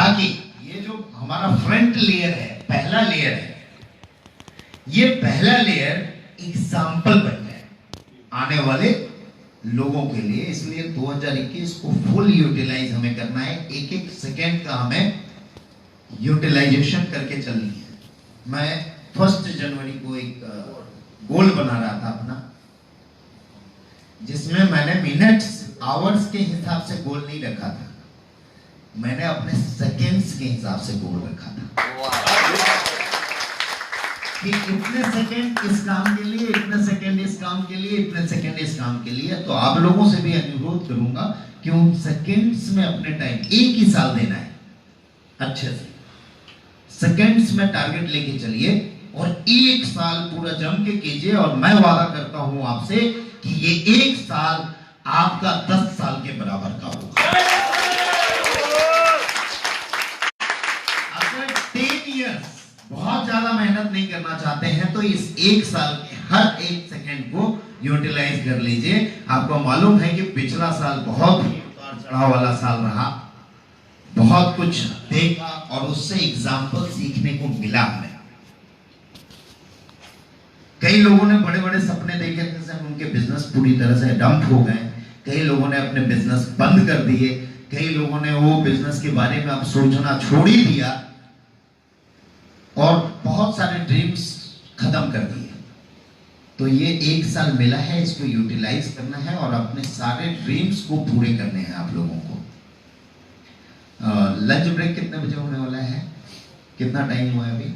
ताकि ये जो हमारा फ्रंट लेयर है, पहला लेयर है, ये पहला लेयर एग्जाम्पल बन जाए आने वाले लोगों के लिए। इसलिए 2021 को फुल यूटिलाइज हमें करना है, एक एक सेकेंड का हमें यूटिलाइजेशन करके चलनी है। मैं 1 जनवरी को एक गोल बना रहा था अपना, जिसमें मैंने मिनट्स आवर्स के हिसाब से गोल नहीं रखा था, मैंने अपने सेकेंड्स के हिसाब से गोल रखा था कि इतने सेकेंड इस काम के लिए, इतने सेकेंड इस काम के लिए, इतने सेकेंड इस काम के लिए। तो आप लोगों से भी अनुरोध करूंगा कि उन सेकेंड्स में अपने टाइम, एक ही साल देना है, अच्छे से सेकेंड्स में टारगेट लेके चलिए और एक साल पूरा जम के कीजिए। और मैं वादा करता हूं आपसे कि ये एक साल आपका 10 साल के बराबर का होगा। अगर 10 इयर्स बहुत ज्यादा मेहनत नहीं करना चाहते हैं तो इस एक साल के हर एक सेकेंड को यूटिलाइज कर लीजिए। आपको मालूम है कि पिछला साल बहुत ही उतार चढ़ाव वाला साल रहा, बहुत कुछ देखा और उससे एग्जाम्पल सीखने को मिला हमें। कई लोगों ने बड़े बड़े सपने देखे थे, उनके बिजनेस पूरी तरह से डंप हो गए। कई लोगों ने अपने बिजनेस बंद कर दिए, कई लोगों ने वो बिजनेस के बारे में अब सोचना छोड़ ही दिया और बहुत सारे ड्रीम्स खत्म कर दिए। तो ये एक साल मिला है, इसको यूटिलाइज करना है और अपने सारे ड्रीम्स को पूरे करने हैं आप लोगों को। लंच ब्रेक कितने बजे होने वाला है? कितना टाइम हुआ है अभी?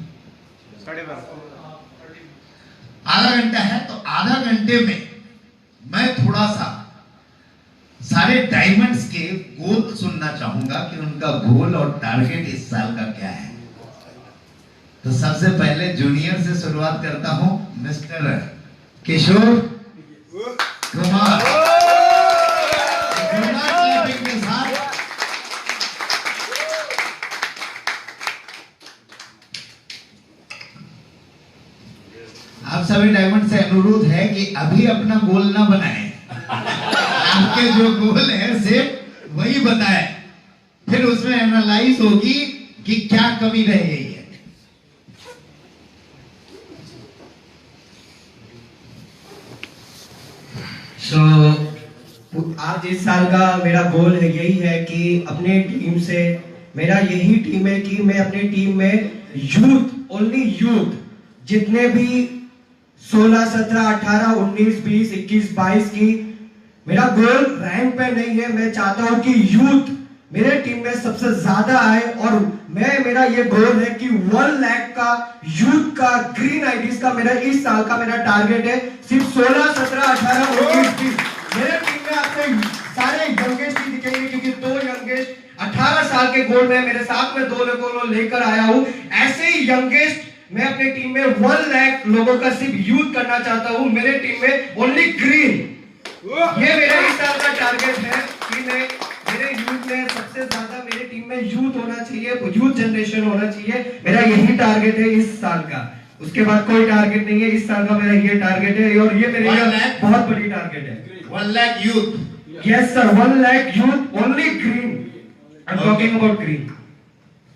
12:30। आधा घंटा है। तो आधा घंटे में मैं थोड़ा सा सारे डायमंड्स के गोल सुनना चाहूंगा कि उनका गोल और टारगेट इस साल का क्या है। तो सबसे पहले जूनियर से शुरुआत करता हूं, मिस्टर किशोर कुमार के साथ। आप सभी डायमंड से अनुरोध है कि अभी अपना गोल ना बनाएं, आपके जो गोल है सिर्फ वही बताएं, फिर उसमें एनालाइज होगी कि क्या कमी रह गई है। आज इस साल का मेरा गोल है, यही है कि अपने टीम से, मेरा यही टीम है कि मैं अपनी टीम में यूथ, ओनली यूथ, जितने भी 16, 17, 18, 19, 20, 21, 22 की, मेरा गोल रैंक पे नहीं है। मैं चाहता हूं कि यूथ मेरे टीम में सबसे ज्यादा आए और मेरा ये गोल है कि 1 लाख का यूथ का ग्रीन आईडीज का मेरा इस साल का मेरा टारगेट है। सिर्फ 16, 17, 18, 19, 20 मेरे टीम में आपसे सारे यंगेस्ट ही दिखेंगे, क्योंकि 2 यंगेस्ट 18 साल के गोल में मेरे साथ में 2 लोगों को लेकर आया हूं। ऐसे ही यंगेस्ट मैं अपनी टीम में 1 लाख लोगों का सिर्फ यूथ करना चाहता हूं। मेरे टीम में ओनली ग्रीन, ये मेरा इस साल का टारगेट है कि मैं मेरे यूथ में सबसे ज्यादा मेरे टीम में यूथ होना चाहिए, यूथ जनरेशन होना चाहिए। मेरा यही टारगेट है इस साल का, उसके बाद कोई टारगेट नहीं है। इस साल का मेरा ये टारगेट है और ये मेरे लिए बहुत बड़ी टारगेट है। 1 lakh youth. Yes sir, 1 lakh youth, only green. I am talking about green.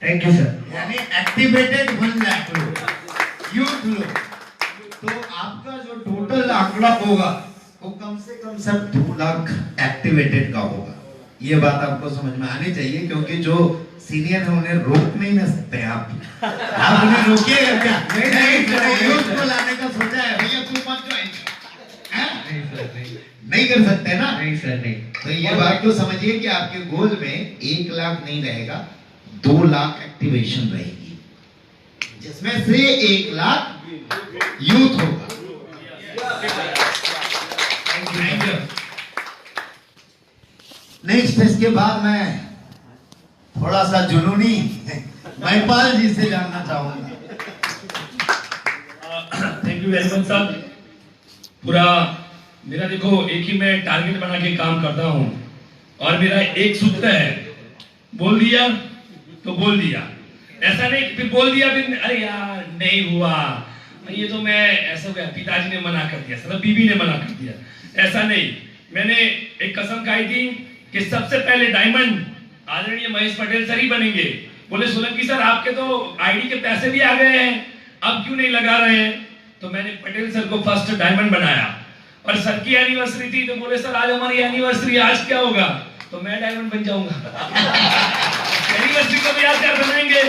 Thank you sir. यानी एक्टिवेटेड 1 लाख लोग, यूथ लोग। तो आपका जो टोटल आंकड़ा होगा वो कम से कम सब 2 लाख एक्टिवेटेड का होगा। ये बात आपको समझ में आनी चाहिए, क्योंकि जो सीनियर है उन्हें रोक नहीं ना सकते आप उन्हें रोकिएगा क्या? नहीं, यूथ को लाने का सोचा है भैया, तू मत ज्वाइन नहीं कर सकते ना? नहीं सर, नहीं। तो ये बात को समझिए कि आपके गोल में 1 लाख नहीं रहेगा, 2 लाख एक्टिवेशन रहेगी, जिसमें से 1 लाख यूथ होगा। नेक्स्ट, इसके बाद मैं थोड़ा सा जुनूनी महिपाल जी से जानना चाहूंगा। Thank you very much sir. पूरा मेरा देखो, एक ही मैं टारगेट बना के काम करता हूं और मेरा एक सूत्र है, बोल दिया तो बोल दिया। ऐसा नहीं फिर बोल दिया फिर अरे यार नहीं हुआ, ये तो मैं ऐसा हो गया, पिताजी ने मना कर दिया, मतलब बीबी ने मना कर दिया, ऐसा नहीं। मैंने एक कसम खाई थी कि सबसे पहले डायमंड आदरणीय महेश पटेल सर ही बनेंगे। बोले सोलंकी सर आपके तो आईडी के पैसे भी आ गए हैं, अब क्यों नहीं लगा रहे हैं? तो मैंने पटेल सर को फर्स्ट डायमंड बनाया और सर की एनिवर्सरी थी, तो बोले सर आज हमारी एनिवर्सरी, आज क्या होगा? तो मैं डायमंड बन जाऊंगा। एनिवर्सरी को भी यादगार बनाएंगे।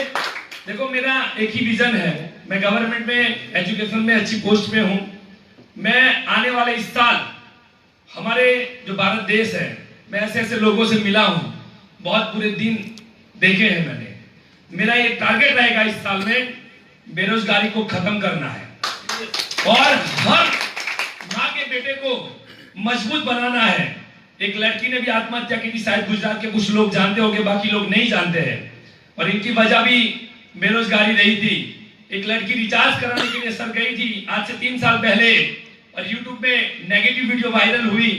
देखो मेरा एक ही विजन है, मैं गवर्नमेंट में एजुकेशन में अच्छी पोस्ट पे हूं। मैं आने वाले इस साल हमारे जो भारत देश है, मैं ऐसे ऐसे लोगों से मिला हूं, बहुत बुरे दिन देखे हैं मैंने। मेरा ये टारगेट रहेगा इस साल में बेरोजगारी को खत्म करना है और हर माँ के बेटे को मजबूत बनाना है। एक लड़की ने भी आत्महत्या की थी, शायद गुजरात के कुछ लोग जानते होंगे, बाकी लोग नहीं जानते हैं, और इनकी वजह भी बेरोजगारी रही थी। एक लड़की रिचार्ज कराने के लिए सर गई थी आज से 3 साल पहले, और यूट्यूब में नेगेटिव वीडियो वायरल हुई।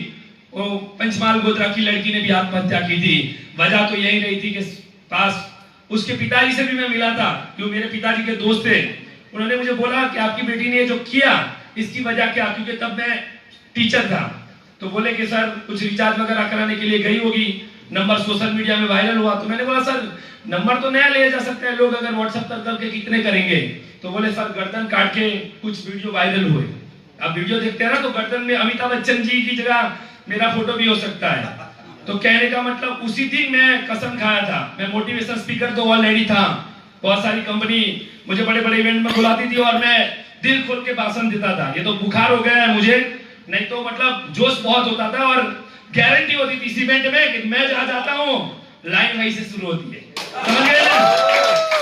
वो पंचमाल गोत्रा की लड़की ने भी आत्महत्या की थी। वजह तो यही रही थी कि पास उसके पिताजी से भी मैं मिला था, जो मेरे पिताजी के दोस्त थे। उन्होंने मुझे बोला कि आपकी बेटी ने जो किया इसकी वजह क्या, क्योंकि तब मैं टीचर था। तो बोले कि सर कुछ रिचार्ज वगैरह कराने के लिए गई होगी, नंबर सोशल मीडिया में वायरल हुआ। तो मैंने बोला सर नंबर तो नया लिया जा सकता है, लोग अगर व्हाट्सएप कर करके कितने करेंगे? तो बोले सर गर्दन काट के कुछ वीडियो वायरल हुए। अब वीडियो देखते हैं ना, तो गर्दन में अमिताभ बच्चन जी की जगह मेरा फोटो भी हो सकता है। तो कहने का मतलब उसी दिन मैं कसम खाया था। मैं मोटिवेशन स्पीकर तो ऑलरेडी था, बहुत सारी कंपनी मुझे बड़े बड़े इवेंट में बुलाती थी और मैं दिल खोल के भाषण देता था। ये तो बुखार हो गया है मुझे, नहीं तो मतलब जोश बहुत होता था और गारंटी होती थी इस इवेंट में कि मैं जहां जाता हूं लाइन वहीं से शुरू होती है, समझ गए ना?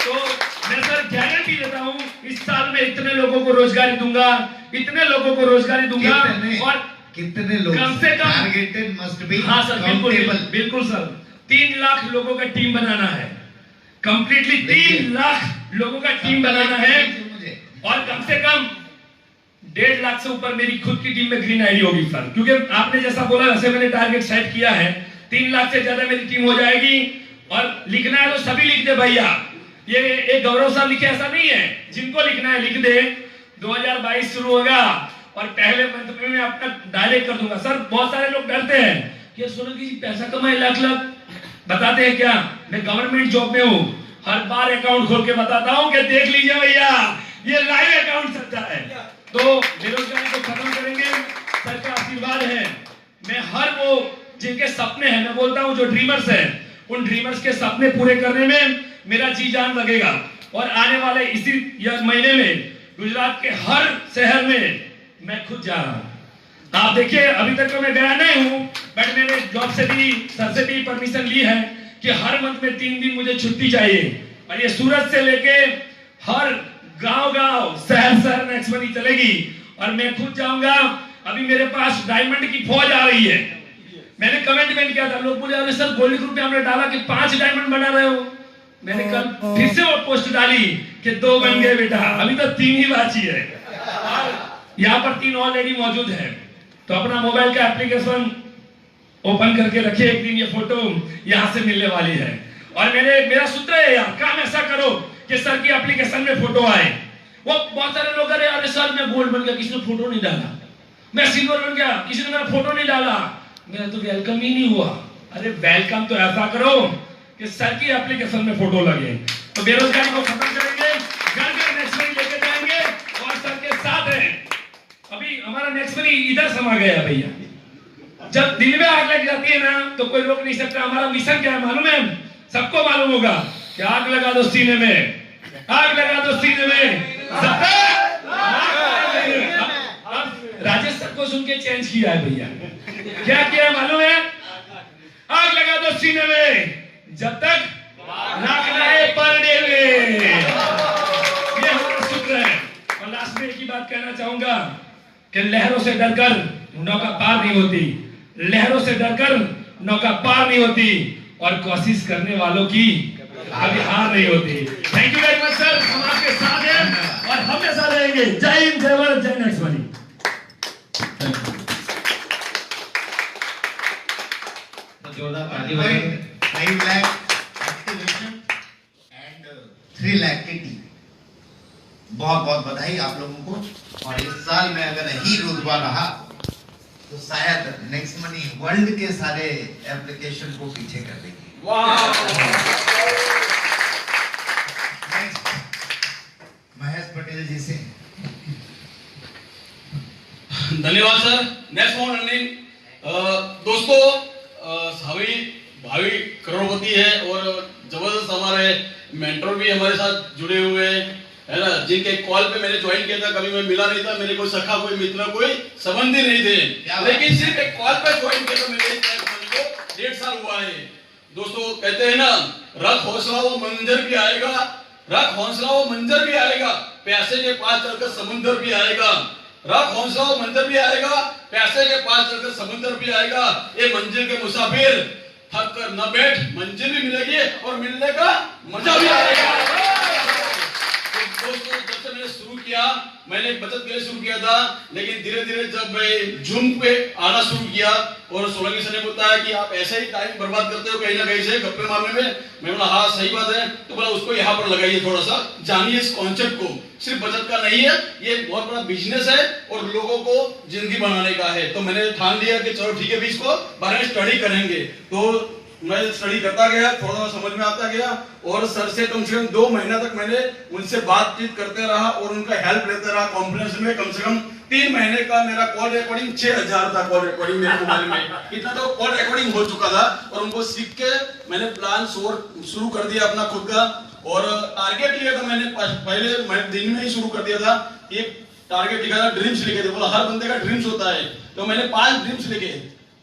तो मैं सर गारंटी देता हूं इस साल में इतने लोगों को रोजगारी दूंगा, इतने लोगों को रोजगारी दूंगा। और कितने लोग? कम से कम टारगेटेड मस्ट बी। हाँ सर, बिल्कुल बिल्कुल सर, 3 लाख लोगों का टीम बनाना है, कंप्लीटली 3 लाख लोगों का टीम बनाना है। और कम से कम 1.5 लाख से ऊपर मेरी खुद की टीम में ग्रीन आईडी होगी सर, क्योंकि आपने जैसा बोला वैसे मैंने टारगेट सेट किया है। 3 लाख से ज्यादा मेरी टीम हो जाएगी। और लिखना है तो सभी लिख दे भैया, ये एक गौरव साहब लिखे ऐसा नहीं है, जिनको लिखना है लिख दे। 2022 शुरू होगा और पहले मंथ में मैं अपना डायरेक्ट कर दूंगा। सर बहुत सारे लोग डरते हैं कि सोलंकी जी पैसा कमाए लाख लाख, बताते हैं क्या, मैं गवर्नमेंट जॉब में हूँ, हर बार अकाउंट खोल के बताता हूँ कि देख लीजिए भैया ये लाइव अकाउंट चलता है। तो बेरोजगारी को खत्म करेंगे, सर का आशीर्वाद है। मैं हर वो जिनके सपने हैं, मैं बोलता हूँ जो ड्रीमर्स हैं, उन ड्रीमर्स के सपने पूरे करने में मेरा जी जान लगेगा। और आने वाले इसी महीने में गुजरात के हर शहर में मैं खुद जा रहा हूँ। आप देखिए अभी तक तो मैं गया नहीं हूँ, बट मैंने जॉब से भी सर से भी परमिशन ली है कि हर मंथ में 3 दिन मुझे छुट्टी चाहिए। और ये सूरत से लेके हर गांव शहर नेक्स्ट मनी चलेगी और मैं खुद जाऊंगा। अभी मेरे पास डायमंड की फौज आ रही है। मैंने कमेंटमेंट किया था, लोग बोले सर गोल्ड ग्रुप में हमने डाला कि 5 डायमंड बना रहे हो। मैंने कल फिर से वो पोस्ट डाली कि 2 बन गए बेटा, अभी तो 3 ही बाकी है। यहाँ पर 3 ऑलरेडी मौजूद है। तो अपना मोबाइल का एप्लीकेशन ओपन करके रखिए, एक दिन ये फोटो यहाँ से मिलने वाली है। और मेरा सूत्र है यार, काम ऐसा करो कि सर की एप्लीकेशन में फोटो आए। वो बहुत सारे लोग अरे सर मैं गोल्ड बन गया, किसी ने फोटो नहीं डाला, मैं सिल्वर बन गया, किसी ने मेरा फोटो नहीं डाला, मेरा तो वेलकम ही नहीं हुआ। अरे वेलकम तो ऐसा करो कि सर की एप्लीकेशन में फोटो लगे। तो बेरोजगारी को खत्म करेंगे, घर नेक्स्ट मनी लेके जाएंगे और सर के साथ है। अभी हमारा नेक्स्ट मनी इधर समा गया भैया। जब दिल में आग लग जाती है ना तो कोई रोक नहीं सकता। हमारा मिशन क्या है मालूम है? सबको मालूम होगा कि आग लगा दो सीने में, आग लगा दो सीने में। राजेश सर को सुन के चेंज किया है भैया। क्या किया है मालूम है? आग लगा दो सीने में जब तक नाक लाए परडे में। ये हमारा सूत्र है। और लास्ट में एक ही बात कहना चाहूंगा कि लहरों से डरकर नौका पार नहीं होती, लहरों से डरकर नौका पार नहीं होती और कोशिश करने वालों की कभी हार नहीं होती। Thank you very much sir, हम आपके साथ हैं और हमेशा रहेंगे। जय हिंद, जय भारत, जय नेक्स्ट मनी। जोरदार ताली बजाइए। 5 लाख एक्टिवेशन एंड 3 लाख की टीम, बहुत बहुत बधाई आप लोगों को। और इस साल में अगर ही रुतबा रहा तो शायद नेक्स्ट मनी वर्ल्ड के सारे एप्लीकेशन को पीछे कर देगी। धन्यवाद सर। नेक्स्ट वन रनिंग दोस्तों, सभी भावी करोड़पति है और जबरदस्त हमारे मेंटर भी हमारे साथ जुड़े हुए हैं, है ना, जिनके कॉल पे मैंने ज्वाइन किया था, कभी मैं मिला नहीं था, मेरे कोई सखा, कोई मित्र, कोई संबंधी नहीं थे, लेकिन सिर्फ एक कॉल पे ज्वाइन किया था मेरे को 1.5 साल हुआ है। दोस्तों कहते हैं ना, रख हौसला वो मंजर भी आएगा, रख हौसला वो मंजर भी आएगा, प्यासे के पास चलकर समुंदर भी आएगा, रख हौसला वो मंजर भी आएगा, प्यासे के पास चलकर समुंदर भी आएगा। ये मंजिल के मुसाफिर, थक कर न बैठ, मंजिल भी मिलेगी और मिलने का मजा भी आएगा। तो दोस्तों जब से मैंने शुरू किया, मैंने एक बचत के लिए शुरू किया था, लेकिन धीरे धीरे जब मैं जूम पे आना शुरू किया और सोलंकी सर ने बताया कि आप ऐसे ही टाइम बर्बाद करते हो कहीं ना कहीं से गप्पे मारने में, मैं बोला हाँ सही बात है, तो बोला उसको यहाँ पर लगाइए, थोड़ा सा जानिए इस कॉन्सेप्ट को, सिर्फ बचत का नहीं है, ये बहुत बड़ा बिजनेस है और लोगों को जिंदगी बनाने का है। तो मैंने ठान लिया कि चलो ठीक है भी इसको बारे में स्टडी करेंगे। तो मैं स्टडी करता गया, थोड़ा समझ में आता गया और सर से कम 2 महीना तक मैंने उनसे बातचीत करते रहा और उनका हेल्प लेते रहा। कॉन्फ्रेंस में कम से कम 3 महीने का मेरा कॉल रिकॉर्डिंग 6000 था, कॉल रिकॉर्डिंग मेरे मोबाइल में, इतना तो कॉल रिकॉर्डिंग हो चुका था। और उनको सीख के मैंने प्लान शुरू कर दिया अपना खुद का, और टारगेट लिया था मैंने पहले, मैं दिन में ही शुरू कर दिया था। एक टारगेट लिखा था, ड्रीम्स लिखे थे, बोला हर बंदे का ड्रीम्स होता है, तो मैंने 5 ड्रीम्स लिखे,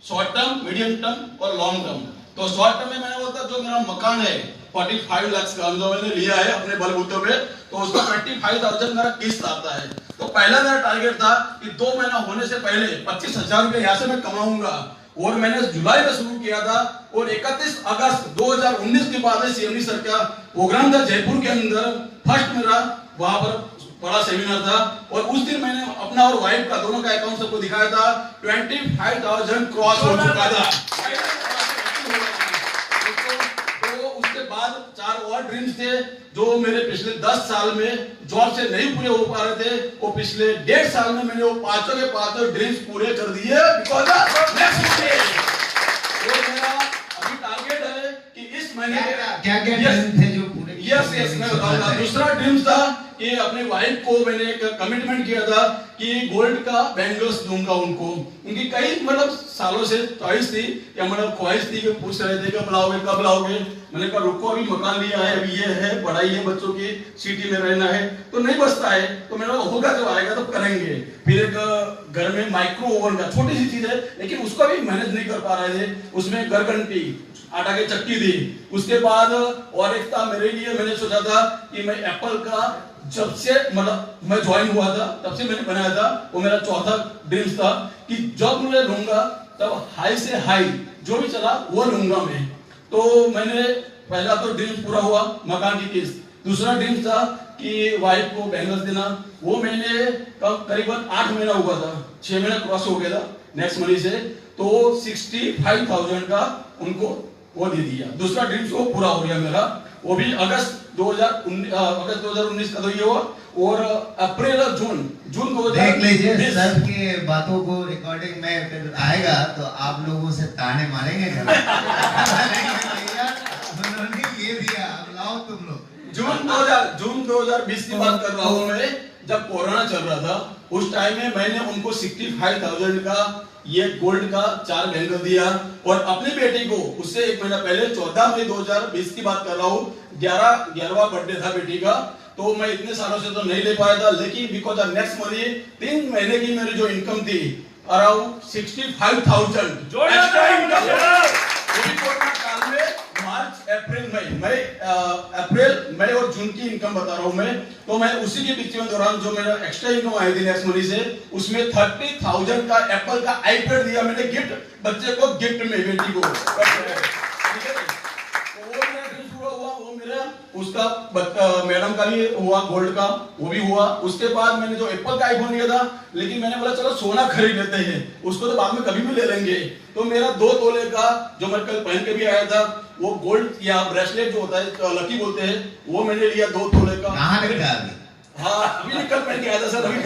शॉर्ट टर्म, मीडियम टर्म और लॉन्ग टर्म। तो शॉर्ट टर्म में मैंने बोलता जो मेरा मकान है 45 लाख का जो मैंने लिया है अपने बलबूते पे, तो उसका 25,000 मेरा किस्त आता है। तो पहला मेरा टारगेट था कि 2 महीना होने से पहले 25,000 रुपए यहाँ से मैं कमाऊंगा, और मैंने जुलाई में शुरू किया था और 31 अगस्त 2019 के बाद सीएमडी सर का प्रोग्राम था जयपुर के अंदर, फर्स्ट मेरा वहां पर बड़ा सेमिनार था, और उस दिन मैंने अपना और वाइफ का दोनों का अकाउंट सबको दिखाया था, 25,000 क्रॉस हो चुका था। तो उसके बाद 4 और ड्रीम्स थे जो मेरे पिछले 10 साल में जॉब से नहीं पूरे हो पा रहे थे, वो पिछले 1.5 साल में मैंने वो 5 के 5 ड्रीम्स पूरे कर दिए। बिकॉज़ मेरा अभी टारगेट है कि इस महीने क्या ड्रीम थे जो पूरे? यस मैं बताऊंगा। दूसरा ड्रीम था कि अपने वाइफ को मैंने एक कमिटमेंट किया था कि गोल्ड का बैंगल्स दूंगा उनको। उनकी कई मतलब सालों से ख्वाहिश थी, या मतलब ख्वाहिश थी कि पूछ रहे थे कब लाओगे। मैंने कहा रुको, अभी मकान लिया है, अभी ये है, पढ़ाई है, बच्चों की सिटी में रहना है, तो नहीं बचता है, तो मैंने कहा होगा जब आएगा तब करेंगे। फिर एक घर में माइक्रो ओवन का, छोटी सी चीज है लेकिन उसका भी मैनेज नहीं कर पा रहे थे, उसमें गरगंटी आटा की चक्की थी। उसके बाद और एक था मेरे लिए, मैंने सोचा था कि मैं एप्पल का, जब से मतलब मैं ज्वाइन हुआ था तब से मैंने बनाया था, वो मेरा चौथा ड्रीम्स था कि जब मैं लूंगा तब हाई से हाई जो भी चला वो लूंगा मैं। तो मैंने पहला तो ड्रीम्स पूरा हुआ, मकान की किस्त। दूसरा ड्रीम था कि वाइफ को बैंगल्स देना, वो मैंने करीबन 8 महीना हुआ था, 6 महीना क्रॉस हो गया था नेक्स्ट मनी से, तो 65,000 का उनको वो दे दिया। दूसरा ड्रीम्स वो पूरा हो गया मेरा, वो भी अगस्त 2019 का तो ये हुआ, और अप्रैल और जून 2000 देख लीजिए सर के बातों को रिकॉर्डिंग में फिर आएगा तो आप लोगों से ताने मारेंगे उन्होंने ये दिया, अब लाओ तुम लोग। जून 2020 की बात कर रहा हूँ मैं, जब कोरोना चल रहा था उस टाइम में मैंने उनको 65,000 का ये गोल्ड का 4 बैंगल दिया, और अपनी बेटी को उससे 1 महीना पहले 14 मई 2020 की बात कर रहा हूँ, 11वां बर्थडे था बेटी का। तो मैं इतने सालों से तो नहीं ले पाया था, लेकिन बिकॉज ऑफ नेक्स्ट मनी 3 महीने की मेरी जो इनकम थी अराउंड 65,000 एक्स्ट्रा इनकम, वो भी कोरोना काल में मार्च अप्रैल मई और जून की इनकम बता रहा हूं मैं। तो मैं उसी के बीच में दौरान जो मेरा एक्स्ट्रा इनकम आई थी नेक्स्ट मनी से, उसमें 30,000 का एप्पल का आईपैड दिया मैंने गिफ्ट, बच्चे को गिफ्ट में, बेटी को, ठीक है। तो वो मेरा ड्रीम पूरा हुआ, वो मेरा उसका मैडम का भी हुआ, गोल्ड का वो भी हुआ। उसके बाद मैंने जो एप्पल का आईफोन लिया था, लेकिन मैंने बोला चलो सोना खरीद लेते हैं, उसको तो बाद में कभी भी ले लेंगे। तो मेरा 2 तोले का जो मैं कल पहन के भी आया था, वो गोल्ड या ब्रेसलेट जो होता है लकी बोलते हैं, वो मैंने लिया 2 तोले का। कहाँ निकाल दी? हाँ अभी कल पहन के आया था सर, अभी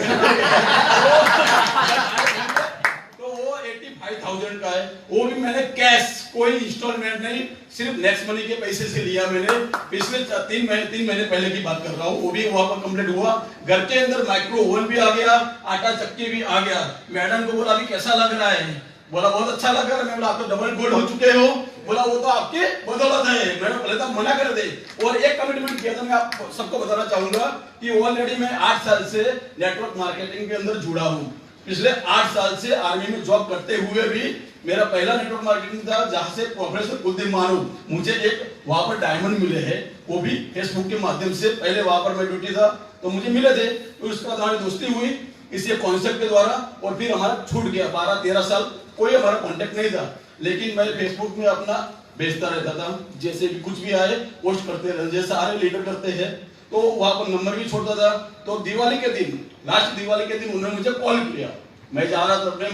तो वो 85,000 8000 का है, वो भी मैंने कैश, कोई इंस्टॉलमेंट नहीं, सिर्फ नेक्स्ट मनी के पैसे से लिया मैंने। पिछले 3 महीने पहले की बात कर रहा हूँ। वो भी वहां पर कंप्लीट हुआ। घर के अंदर माइक्रो ओवन भी आ गया, आटा चक्की भी आ गया। मैडम को बोला अभी कैसा लग रहा है? बोला बहुत अच्छा लग रहा है। मैं बोला आप तो डबल गोल्ड हो चुके हो। बोला वो तो आपके बदौलत है। मैंने पहले तो मना कर दे। और एक कमिटमेंट किया था, मैं आप सबको बताना चाहूंगा कि ऑलरेडी मैं 8 साल से नेटवर्क मार्केटिंग के अंदर जुड़ा हूँ। पिछले 8 साल से आर्मी में जॉब करते हुए भी मेरा पहला नेटवर्क मार्केटिंग था, जहां से प्रोफेसर कुलदीप मानू मुझे एक वहां पर डायमंड मिले हैं, वो भी फेसबुक के माध्यम से। पहले वहां पर मैं ड्यूटी था तो मुझे मिले थे, तो उसके बाद हमारी दोस्ती हुई इसी कॉन्सेप्ट के द्वारा, और फिर हमारा छूट गया। 12-13 साल कोई हमारा कांटेक्ट नहीं था, लेकिन मैं फेसबुक में अपना भेजता रहता था, जैसे भी कुछ भी आए पोस्ट करते रहते, जैसे सारे लीडर करते हैं। तो वहां पर नंबर भी छोड़ता था। तो दिवाली के दिन, लास्ट दिवाली के दिन उन्होंने मुझे कॉल किया। मैं जा रहा था अपने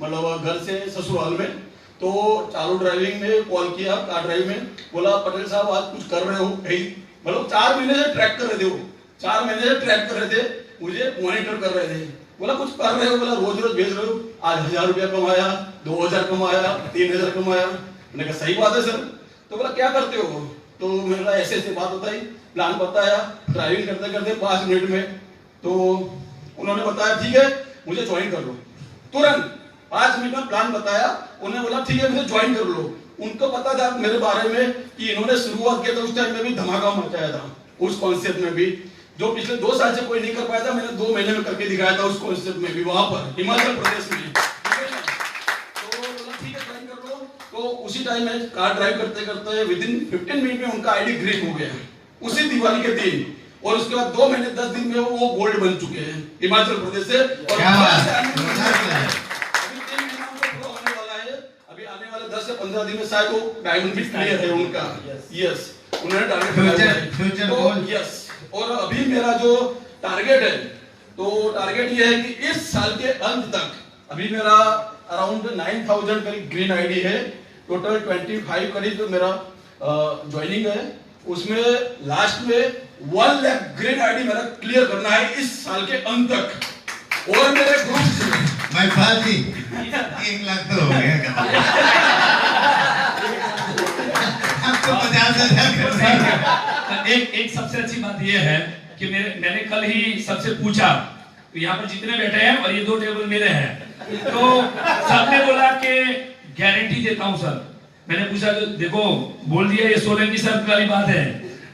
मतलब घर से ससुराल में, तो चालू ड्राइविंग में कॉल किया, कार ड्राइव में। बोला पटेल साहब आज कुछ कर रहे हो कहीं? मतलब 4 महीने से ट्रैक कर रहे थे वो, 4 महीने से ट्रैक कर रहे थे, मुझे मॉनिटर कर रहे थे। बोला कुछ कर रहे हो? बोला रोज रोज भेज रहे हो। आज 1000 रुपया कमाया, 2000 कमाया, 3000 कमाया। मैंने कहा सही बात है सर। तो बोला क्या करते हो? तो मेरा ऐसे ऐसे बात बताई, प्लान बताया। ड्राइविंग करते करते 5 मिनट में तो उन्होंने बताया ठीक है मुझे ज्वाइन कर लो। तुरंत 5 मिनट में प्लान बताया। उन्होंने बोला ठीक है मुझे ज्वाइन कर लो। उनको पता था मेरे बारे में कि इन्होंने शुरुआत किया था, उस टाइम में भी धमाका मचाया था उस कॉन्सेप्ट में भी, जो पिछले 2 साल से कोई नहीं कर पाया था। मैंने 2 महीने में करके दिखाया था उस कॉन्सेप्ट में भी, वहां पर हिमाचल प्रदेश में। तो बोला ठीक है ज्वाइन कर लो। तो उसी टाइम में कार ड्राइव करते करते विदिन 15 मिनट में उनका आईडी ग्रीन हो गया, उसी दिवाली के दिन। और उसके बाद 2 महीने 10 दिन में वो गोल्ड बन चुके हैं हिमाचल प्रदेश से। और क्या बात है। अभी 3 महीना उनको पूरा होने वाला है। अभी आने वाले 10 से 15 दिन में शायद वो डायमंड भी क्लियर है उनका। यस, उन्होंने टारगेट फ्यूचर गोल। यस। और अभी मेरा जो टारगेट है, तो टारगेट ये है कि इस साल के अंत तक, अभी मेरा अराउंड 9000 करीब ग्रीन आईडी है, टोटल 25 करीब मेरा ज्वाइनिंग है। उसमें लास्ट में 1 लाख ग्रीन आईडी मेरा क्लियर करना है इस साल के अंत तक। और मेरे ग्रुप से मैं जी 1 लाख तो हो गया। अब तो 50,000 कर रहे हैं। एक सबसे अच्छी बात यह है कि मैंने कल ही सबसे पूछा, तो यहाँ पर जितने बैठे हैं और ये 2 टेबल मेरे हैं, तो सबने बोला कि गारंटी देता हूँ सर। मैंने पूछा तो देखो बोल दिया ये सोलंकी सर वाली बात है,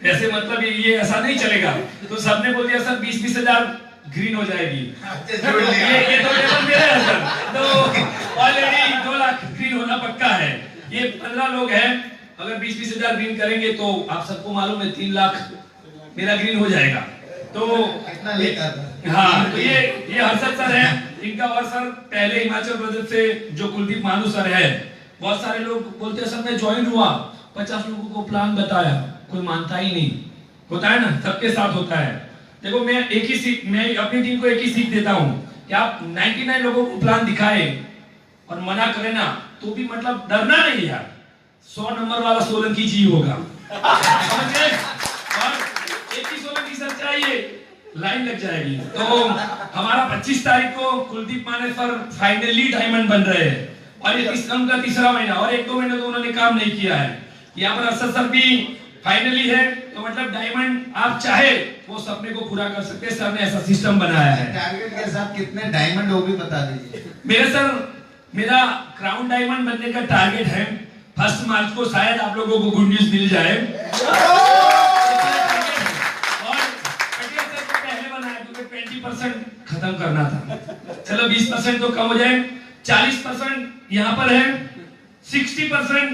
ऐसे मतलब ये ऐसा नहीं चलेगा। तो सबने बोल दिया सर 20-20 हजार ग्रीन हो जाएगी। ये तो टेबल मेरे है सर, तो ऑलरेडी 2 लाख ग्रीन होना पक्का है। ये 15 लोग हैं, अगर 20-20 हजार ग्रीन करेंगे तो आप सबको मालूम है 3 लाख मेरा ग्रीन हो जाएगा। तो इतना लेता था। हाँ, तो ये हर्षद सर है इनका। और सर पहले हिमाचल प्रदेश से जो कुलदीप मानू सर है, बहुत सारे लोग बोलते हैं सर मैं ज्वाइन हुआ, 50 लोगों को प्लान बताया, कोई मानता ही नहीं। होता है ना, सबके साथ होता है। देखो मैं अपनी टीम को एक ही सीख देता हूँ कि आप 99 लोगों को प्लान दिखाए और मना करें ना तो भी मतलब डरना नहीं यार, 100 नंबर वाला सोलंकी जी होगा। समझे? और एक ही सोलंकी सर चाहिए, लाइन लग जाएगी। तो हमारा 25 तारीख को कुलदीप माने सर फाइनली डायमंड बन रहे हैं, और ये उनका 3रा महीना, और 1-2 महीने तो उन्होंने काम नहीं किया है। यहाँ पर असद सर भी फाइनली है, तो मतलब डायमंड आप चाहे वो सपने को पूरा कर सकते हैं। सर ने ऐसा सिस्टम बनाया है। टारगेट के साथ कितने डायमंड वो भी बता दीजिए। मेरा क्राउन डायमंड बनने का टारगेट है 1 मार्च को, शायद आप लोगों को गुड न्यूज मिल जाए। और पटेल सर को पहले बनाया क्योंकि 20% खत्म करना था, चलो 20% तो कम हो जाए, 40% यहाँ पर है, 60%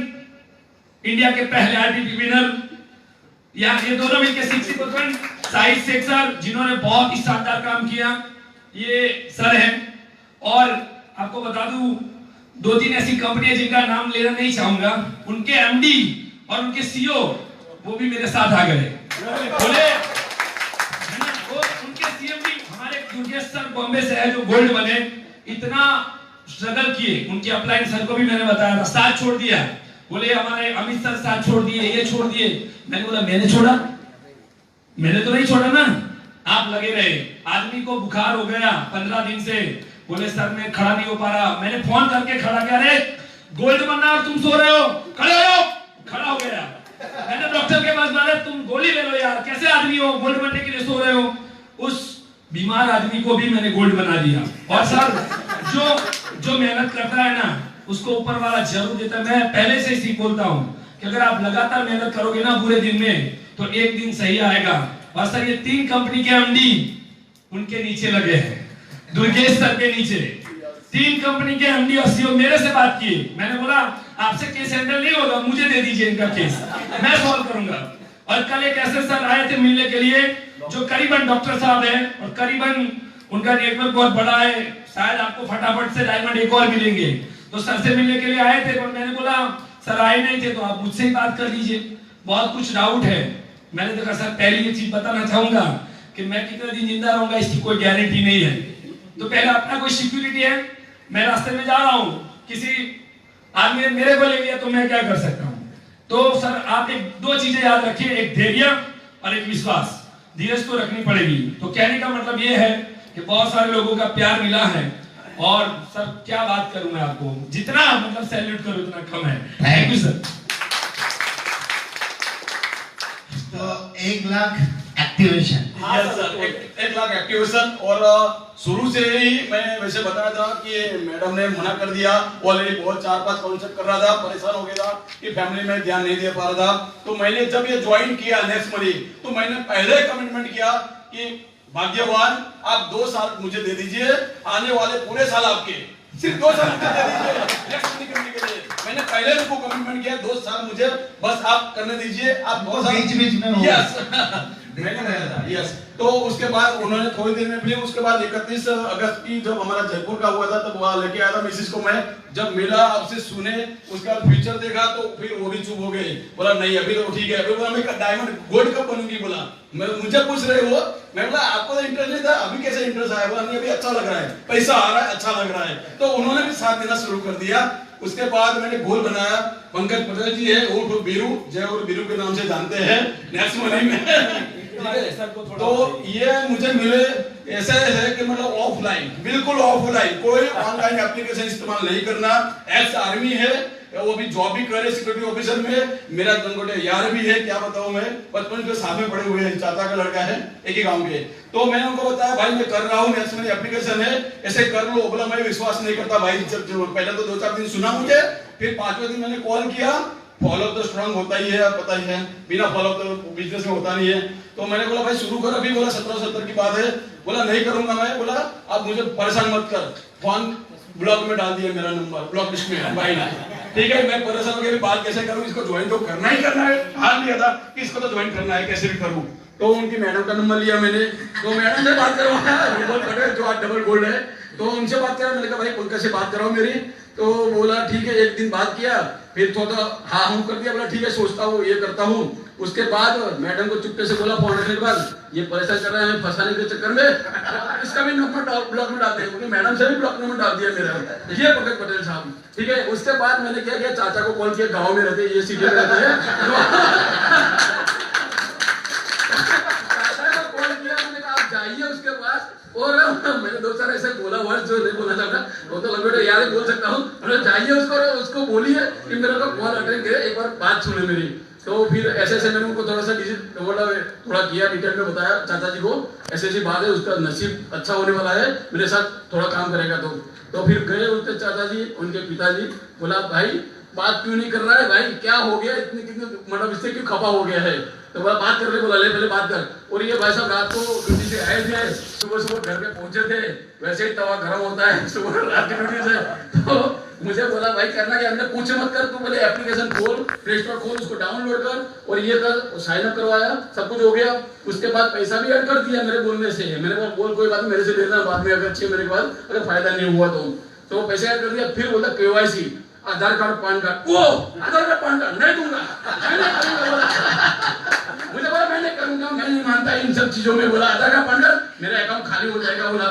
इंडिया के पहले आरटीपी विनर, या ये दोनों मिलकर 60%। साहिद शेख सर जिन्होंने बहुत ही शानदार काम किया, ये सर हैं। और आपको बता दूं 2-3 ऐसी कंपनियां जिनका नाम लेना नहीं चाहूंगा, उनके एमडी और उनके सीईओ वो भी मेरे साथ आ गए। बोले वो उनके सीएम भी हमारे जूनियर सर बॉम्बे से है जो गोल्ड बने, इतना स्ट्रगल किए। उनके अपलाइन सर को भी मैंने बताया था, साथ छोड़ दिया। बोले हमारे अमित सर साथ छोड़ दिए, ये छोड़ दिए। मैंने बोला मैंने छोड़ा? मैंने तो नहीं छोड़ा ना, आप लगे रहे। आदमी को बुखार हो गया 15 दिन से, बोले सर मैं खड़ा नहीं हो पा रहा। मैंने फोन करके खड़ा किया, अरे गोल्ड बनना और तुम सो रहे हो, खड़े हो जाओ। खड़ा हो गया। मैंने डॉक्टर के पास बोला तुम गोली ले लो यार, कैसे आदमी हो, गोल्ड बनने के लिए सो रहे हो। उस बीमार आदमी को भी मैंने गोल्ड बना दिया। और सर जो मेहनत करता है ना उसको ऊपर वाला जरूर देता है। मैं पहले से ही बोलता हूँ कि अगर आप लगातार मेहनत करोगे ना पूरे दिन में तो एक दिन सही आएगा। और सर ये 3 कंपनी के एमडी उनके नीचे लगे हैं, दुर्गेश सर के नीचे 3 कंपनी के एमडी और सीईओ मेरे से बात किए। मैंने बोला आपसे केस हैंडल नहीं होगा, मुझे दे दीजिए इनका केस, मैं सॉल्व करूंगा। और कल एक ऐसे सर आए थे मिलने के लिए जो करीबन डॉक्टर साहब हैं और करीबन उनका नेटवर्क बहुत बड़ा है, शायद आपको फटाफट से डायमंड एक और मिलेंगे। तो सर से मिलने के लिए आए थे, पर मैंने बोला सर आए नहीं थे तो आप मुझसे ही बात कर लीजिए, बहुत कुछ डाउट है। मैंने देखा सर पहली ये चीज बताना चाहूंगा कि मैं कितने दिन जिंदा रहूंगा इसकी कोई गारंटी नहीं है। तो पहले अपना कोई सिक्योरिटी है, मैं रास्ते में जा रहा हूँ, किसी आदमी ने मेरे को ले लिया तो मैं क्या कर सकता हूँ। तो सर आप 2 चीजें याद रखिए, एक धैर्य और एक विश्वास। धीरज तो रखनी पड़ेगी। तो कहने का मतलब ये है कि बहुत सारे लोगों का प्यार मिला है और सर क्या बात करूं मैं आपको, जितना मतलब सैल्यूट करूं उतना कम है। Thank you sir. तो 1 लाख एक्टिवेशन। हाँ सर, 1 लाख एक्टिवेशन। और शुरू से ही मैं वैसे बताया था कि मैडम ने मना कर दिया, ऑलरेडी बहुत 4-5 कॉन्सेप्ट कर रहा था, परेशान हो गया था कि फैमिली में ध्यान नहीं दे पा रहा था। तो मैंने जब ये ज्वाइन किया नेक्स्ट मनी, तो मैंने पहले कमिटमेंट किया कि भाग्यवान आप 2 साल मुझे दे दीजिए, आने वाले पूरे साल आपके, सिर्फ 2 साल मुझे दे दीजिए नेक्स्ट मनी करने के लिए। मैंने पहले उनको कमिटमेंट किया 2 साल मुझे बस आप करने दीजिए, आप 2 साल बीच में हो। यस मैंने कहा था यस। तो उसके बाद उन्होंने थोड़ी देर में, फिर उसके बाद 31 अगस्त की जब हमारा जयपुर का हुआ था तब वहां लेके आया था मिसिस को मैं। जब मिला आपसे सुने, उसके बाद फ्यूचर देखा तो फिर वो भी चुप हो गए। बोला नहीं अभी तो ठीक है। अभी बोला मैं डायमंड गोल्ड कब बनूंगी, बोला मैं मुझे पूछ रहे हो। मैं बोला आपको तो इंटरेस्ट नहीं था, अभी कैसे इंटरेस्ट आया। बोला नहीं अभी अच्छा लग रहा है, पैसा आ रहा है, अच्छा लग रहा है। तो उन्होंने भी साथ देना शुरू कर दिया। उसके बाद मैंने गोल बनाया। पंकज पटेल जी है, उर्फ बीरू, जय और बीरू के नाम से जानते हैं नेक्स्ट मनी में। तो ये मुझे मिले ऐसे है कि मतलब ऑफलाइन, बिल्कुल ऑफलाइन, कोई ऑनलाइन एप्लीकेशन इस्तेमाल नहीं करना। एक्स आर्मी है, वो भी जॉब भी करे सिक्योरिटी ऑफिसर में। मेरा गंगोटे यार भी है, क्या बताऊं मैं, बचपन के साथ में पड़े हुए हैं, चाचा का लड़का है एक ही गांव के। तो मैंने उनको बताया भाई मैं कर रहा हूँ, नेक्स्ट मेरी एप्लीकेशन है, ऐसे कर लो। बोला मैं विश्वास नहीं करता भाई। जब पहले तो 2-4 दिन सुना मुझे, फिर 5वें दिन मैंने कॉल किया। फॉलो तो स्ट्रांग होता ही है, पता ही है, बिना फॉलो तो बिजनेस में होता नहीं है। तो मैंने बोला भाई शुरू कर अभी। बोला 1770 की बात है। बोला नहीं करूंगा मैं। बोला आप मुझे परेशान मत कर। फोन ब्लॉक में डाल दिया, मेरा नंबर ब्लॉक लिस्ट में भाई ने। ठीक है, मैं परेशान हो गया, बात कैसे करूं, इसको ज्वाइन तो करना ही करना है। हाल लिया था कि इसको तो ज्वाइन करना है, कैसे भी करूं। तो उनकी मैडम का नंबर लिया मैंने, तो मैडम से बात करवाया जो आज डबल गोल्ड है। तो उनसे बात करा, मैंने कहा भाई पंकज से बात कराओ मेरी। तो बोला ठीक है, एक दिन बात किया, फिर थोड़ा हाँ हूँ कर दिया। बोला ठीक है सोचता हूँ, ये करता हूँ। उसके बाद मैडम को चुपके से बोला फोन रखने के बाद, ये परेशान कर रहे हैं फंसाने के चक्कर में, इसका भी नंबर ब्लॉक में डाल दिया, क्योंकि मैडम से भी ब्लॉक नंबर डाल दिया मेरा, ये पंकज पटेल साहब। ठीक है, उसके बाद मैंने क्या किया, चाचा को कॉल किया, गाँव में रहते, ये सिटी में रहते हैं, चाचा को कॉल किया, मैंने कहा आप जाइए उसके पास। और मैंने 2-4 ऐसे बोला वर्ड जो नहीं बोलना चाहता, वो तो लंबे यार बोल सकता हूँ। जाइए उसको बोलिए कि मेरे को कॉल अटेंड करे, एक बार बात सुने मेरी। तो फिर ऐसे ऐसे मैंने उनको थोड़ा सा थोड़ा किया, डिटेल में बताया चाचा जी को ऐसी ऐसी बात है, उसका नसीब अच्छा होने वाला है, मेरे साथ थोड़ा काम करेगा। तो फिर गए उनके चाचा जी, उनके पिताजी। बोला भाई बात क्यों नहीं कर रहा है भाई, क्या हो गया, इतने कितने मतलब इससे क्यों खपा हो गया है। तो बोला बात कर ले। बोला ले पहले बात कर। और ये भाई साहब रात को ड्यूटी से आए थे, सुबह घर पे पहुंचे थे, वैसे ही तवा गर्म होता है सुबह रात की ड्यूटी से। तो मुझे बोला भाई करना क्या, हमने पूछ मत कर, तू बोले एप्लीकेशन खोल, प्ले स्टोर खोल, उसको डाउनलोड कर और ये कर। साइन अप करवाया, सब कुछ हो गया। उसके बाद पैसा भी ऐड कर दिया मेरे बोलने से। मैंने बोला बोल कोई बात मेरे से लेना, बाद में अगर 6 महीने के बाद अगर फायदा नहीं हुआ तो पैसे ऐड कर दिया। फिर बोला KYC, आधार कार्ड पैन कार्ड। वो आधार कार्ड पैन कार्ड नहीं दूंगा, मुझे बोला मैं नहीं करूंगा, मैं नहीं मानता इन सब चीजों में। बोला आधार कार्ड पैन कार्ड मेरा अकाउंट खाली हो जाएगा। बोला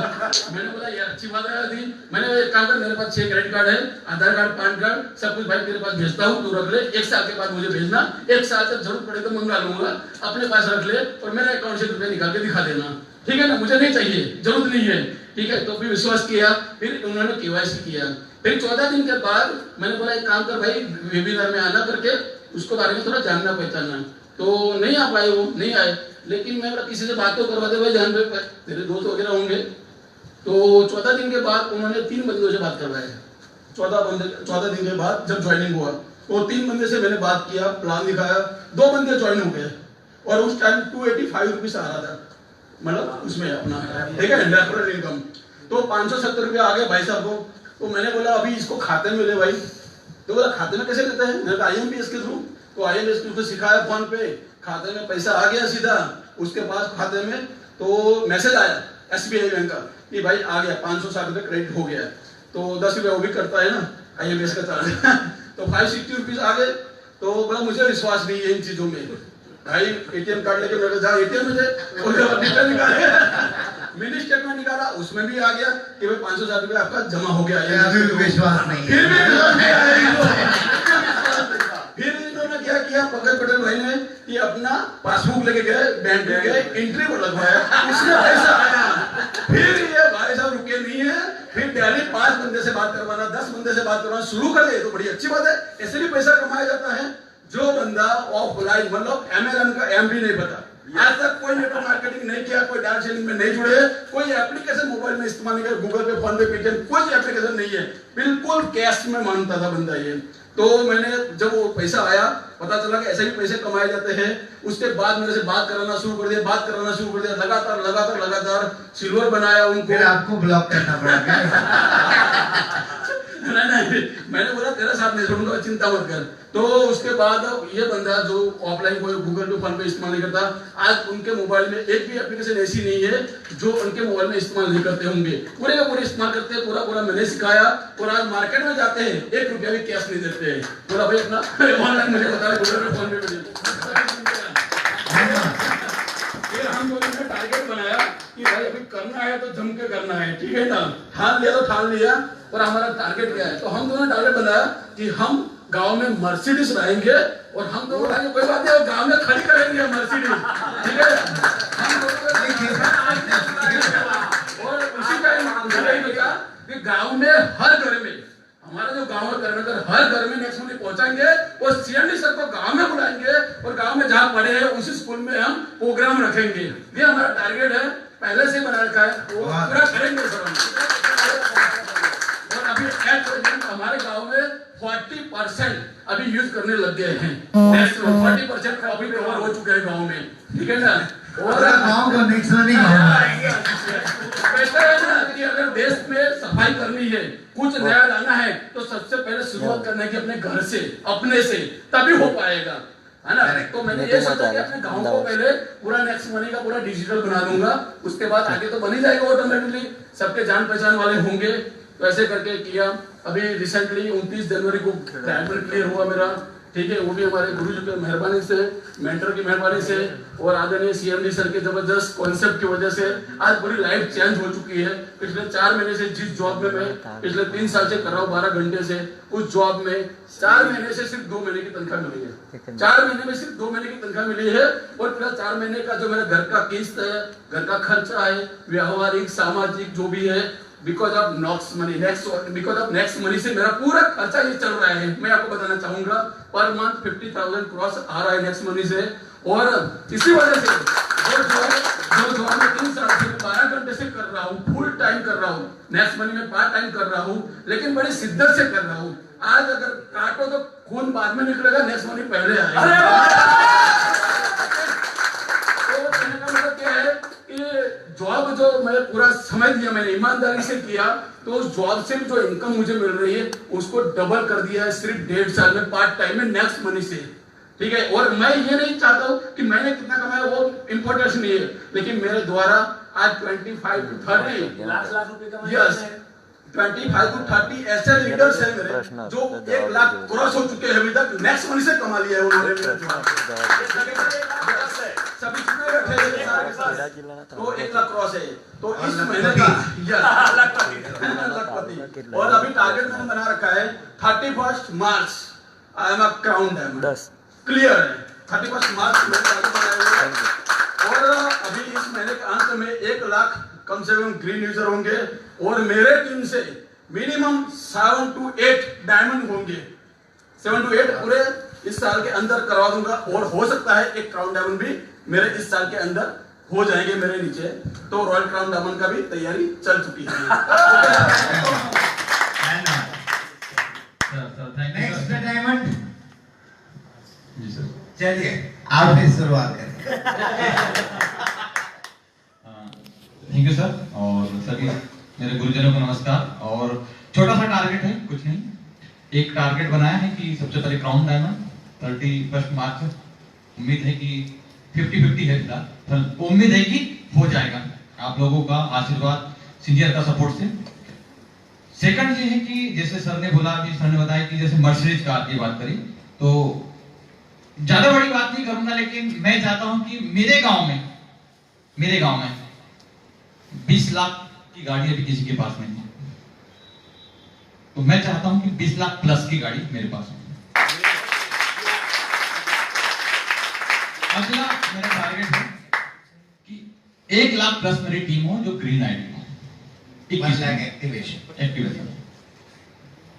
मैंने बोला ये अच्छी बात है थी। मैंने एक काम कर, मेरे पास 6 क्रेडिट कार्ड है, आधार कार्ड पैन कार्ड सब कुछ भाई तेरे पास भेजता हूँ, तू रख ले, 1 साल के बाद मुझे भेजना, 1 साल तक जरूरत पड़े तो मंगा लूंगा, अपने पास रख ले और मेरे अकाउंट से रुपये निकाल के दिखा देना, ठीक है ना, मुझे नहीं चाहिए, जरूरत नहीं है। ठीक है, तो भी विश्वास किया, फिर उन्होंने केवाईसी किया। फिर 14 दिन के बाद मैंने बोला एक काम कर भाई, वेबिनार में आना करके उसको बारे में थोड़ा जानना पहचानना। तो नहीं आ पाए, वो नहीं आए, लेकिन मैं बोला किसी से बात तो करवा दे भाई, जान पे तेरे दोस्त वगैरह होंगे। तो 14 दिन के बाद उन्होंने 3 बंदों से बात करवाया। 14 दिन के बाद जब ज्वाइनिंग हुआ तो 3 बंदे से मैंने बात किया, प्लान दिखाया, 2 बंदे ज्वाइन हो गए और उस टाइम 285 रुपीज आ रहा था, मतलब उसमें अपना, ठीक है, रेफरल इनकम। तो 570 रुपये आ गए भाई साहब को। तो मैंने बोला अभी इसको खाते में ले भाई। तो बोला खाते में कैसे लेते हैं? मैंने कहा IMPS के थ्रू। तो IMPS के थ्रू सिखाया, फोन पे खाते में पैसा आ गया सीधा उसके पास खाते में। तो मैसेज आया SBI बैंक का कि भाई आ गया 560 रुपये क्रेडिट हो गया। तो 10 रुपये वो भी करता है ना IMPS का चार्ज तो 560 रुपीज आ गए। तो बोला मुझे विश्वास नहीं है इन चीजों में भाई। ATM कार्ड लेके मेरे जा ATM में जाए मिनी स्टेटमेंट निकाला, उसमें भी आ गया कि भाई 560 रुपये आपका जमा हो गया है। अभी भी विश्वास नहीं फिर है। फिर इन्होंने क्या किया, पंकज पटेल भाई ने कि अपना पासबुक लेके गए, बैंक में गए, एंट्री को लगवाया, उसमें पैसा आया। फिर ये भाई साहब रुके नहीं है, फिर डेली 5 बंदे से बात करवाना, 10 बंदे से बात करवाना शुरू कर दिए। तो बड़ी अच्छी बात है, ऐसे भी पैसा कमाया जाता है। जो बंदा ऑफलाइन मतलब MLM का M भी नहीं पता, आज तक कोई नेटवर्क मार्केटिंग नहीं किया, कोई डायरेक्ट सेलिंग में नहीं जुड़े, कोई एप्लीकेशन मोबाइल में इस्तेमाल नहीं किया, गूगल पे, फोन पे, पेटीएम, कोई एप्लीकेशन नहीं है, बिल्कुल कैश में मानता था बंदा ये। तो मैंने जब वो पैसा आया, पता चला कि ऐसे भी पैसे कमाए जाते हैं। उसके बाद मेरे से बात कराना शुरू कर दिया, लगातार सिल्वर बनाया उनको। फिर आपको ब्लॉक करना पड़ा नहीं, मैंने बोला तेरा साथ नहीं छोड़ूंगा, चिंता मत कर। तो उसके बाद ये बंदा जो ऑफलाइन कोई गूगल पे, फोन पे इस्तेमाल नहीं करता, आज उनके मोबाइल में एक भी एप्लीकेशन ऐसी नहीं है जो उनके मोबाइल में इस्तेमाल नहीं करते होंगे, पूरे का पूरे इस्तेमाल करते हैं। पूरा मैंने सिखाया। और आज मार्केट में जाते हैं 1 रुपया भी कैश नहीं देते हैं, पूरा भाई अपना ऑनलाइन मुझे बताया, गूगल पे, फोन पे फिर हम लोगों ने टारगेट बनाया कि भाई अभी करना है तो जम के करना है, ठीक है ना। ठान लिया तो ठान लिया। और हमारा टारगेट क्या है? तो हम दोनों टारगेट बनाया कि हम गांव में मर्सिडीज लाएंगे और हम दोनों कोई बात नहीं, गांव में खड़ी करेंगे मर्सिडीज, ठीक है। हम और उसी का कि गांव में हर घर में, हमारा जो गांव है हर घर में नेक्स्ट मंथ पहुंचाएंगे और CMD सर को गांव में बुलाएंगे और गांव में जहां पढ़े हैं उसी स्कूल में हम प्रोग्राम रखेंगे। ये हमारा टारगेट है, पहले से बना रखा है, वो पूरा करेंगे सर। और अभी हमारे गांव में 40% अभी यूज करने लग गए हैं, 40% अभी कवर हो चुका है गांव में, ठीक है ना। और गाँव को नेक्स्ट नहीं कहते हैं ना कि अगर देश में सफाई करनी है, कुछ नया लाना है, तो सबसे पहले शुरुआत करना है कि अपने घर से, अपने से, तभी हो पाएगा, है ना। तो मैंने ये सोचा कि अपने गांव को पहले पूरा नेक्स्ट मनी का पूरा डिजिटल बना दूंगा, उसके बाद आगे तो बन ही जाएगा ऑटोमेटिकली, सबके जान पहचान वाले होंगे। तो ऐसे करके किया। अभी रिसेंटली 29 जनवरी को डायमंड क्लियर हुआ मेरा, ठीक है। वो भी हमारे गुरु जी की मेहरबानी से, मेंटर की मेहरबानी से और आदरणीय CMD सर के जबरदस्त कॉन्सेप्ट की वजह से आज पूरी लाइफ चेंज हो चुकी है। पिछले 4 महीने से जिस जॉब में मैं पिछले 3 साल से कर रहा हूँ 12 घंटे से, उस जॉब में 4 महीने से सिर्फ 2 महीने की तनख्वाह मिली है। 4 महीने में सिर्फ 2 महीने की तनख्वाह मिली है। और पूरा 4 महीने का जो मेरा घर का किस्त है, घर का खर्चा है, व्यवहारिक सामाजिक जो भी है, बिकॉज ऑफ नेक्स्ट मनी से मेरा पूरा खर्चा ये चल रहा है। मैं आपको बताना चाहूंगा पर मंथ 50,000 क्रॉस आ रहा है नेक्स्ट मनी से। और इसी वजह से जो मैं 3 साल से 12 घंटे से कर रहा हूँ, फुल टाइम कर रहा हूँ, नेक्स्ट मनी में पार्ट टाइम कर रहा हूँ, लेकिन बड़ी शिद्दत से कर रहा हूँ। आज अगर काटो तो खून बाद में निकलेगा, नेक्स्ट मनी पहले आएगा। जॉब जो मैं पूरा समझ दिया, मैंने ईमानदारी से किया, तो उस जॉब से जो इनकम मुझे मिल रही है उसको डबल कर दिया है सिर्फ 1.5 साल में पार्ट टाइम में नेक्स्ट मनी से, ठीक है। और मैं ये नहीं चाहता हूँ कि मैंने कितना कमाया वो इंपॉर्टेंट नहीं है, लेकिन मेरे द्वारा आज 25 to 30 लाख रुपए कमाए, 25 to 30 ऐसे लीडर्स हैं मेरे जो 1 लाख क्रॉस हो चुके हैं अभी तक, नेक्स्ट मनी से कमा लिया है उन्होंने। सभी कितने बैठे हैं? तो 1 लाख क्रॉस है। तो इस महीने का लखपति। और अभी टारगेट मैंने बना रखा है 31 मार्च I am a crown diamond, clear है। 31 मार्च में टारगेट बनाया है। और अभी इस महीने के अंत में 1 लाख कम से कम ग्रीन यूजर होंगे और मेरे टीम से मिनिमम 7 to 8 डायमंड होंगे। 7 to 8 पूरे इस साल के अंदर करवा दूंगा और हो सकता है एक क्राउन डायमंड भी मेरे इस साल के अंदर हो जाएंगे मेरे नीचे। तो रॉयल क्राउन डायमंड का भी तैयारी चल चुकी है। नेक्स्ट डायमंड जी सर। चलिए आप ही शुरुआत करें। थैंक यू सर और सभी मेरे गुरुजनों को नमस्कार। और छोटा सा टारगेट है, कुछ नहीं, एक टारगेट बनाया है कि सबसे पहले क्राउन डायमंड 31 मार्च। उम्मीद है कि 50-50 है फिलहाल, उम्मीद है कि हो जाएगा आप लोगों का आशीर्वाद, सीनियर का सपोर्ट से। सेकंड ये है कि जैसे सर ने बोला, अभी सर ने बताया कि जैसे मर्सिडीज कार की बात करी तो ज्यादा बड़ी बात नहीं करूंगा, लेकिन मैं चाहता हूं कि मेरे गांव में 20 लाख की गाड़ी अभी किसी के पास नहीं है, तो मैं चाहता हूं कि 20 लाख प्लस की गाड़ी मेरे पास हो। अगला मेरा टारगेट है कि 1 लाख प्लस मेरी टीम हो जो ग्रीन आईडी हो, 1 लाख एक्टिवेशन।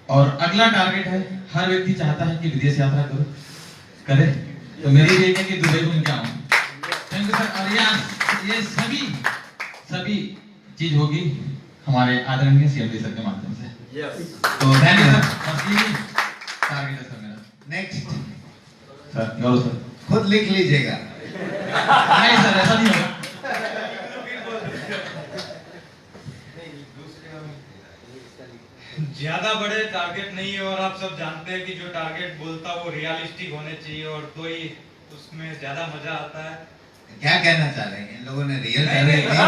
और अगला टारगेट है, हर व्यक्ति चाहता है कि विदेश यात्रा करे, तो मेरी भी है कि दुबई घूम के आऊं। Thank you sir. और ये सभी चीज होगी हमारे आदरणीय सीएम सर के माध्यम से। तो थैंक यू सर। टारगेट है सर मेरा। नेक्स्ट सर गौरव सर खुद लिख लीजिएगा। नहीं सर, ऐसा नहीं होगा। ज्यादा बड़े टारगेट नहीं है और आप सब जानते हैं कि जो टारगेट बोलता वो रियलिस्टिक होने चाहिए और तो ही उसमें ज्यादा मजा आता है। क्या कहना चाह रहे हैं इन लोगों ने? रियल नहीं, टारगेट नहीं। नहीं।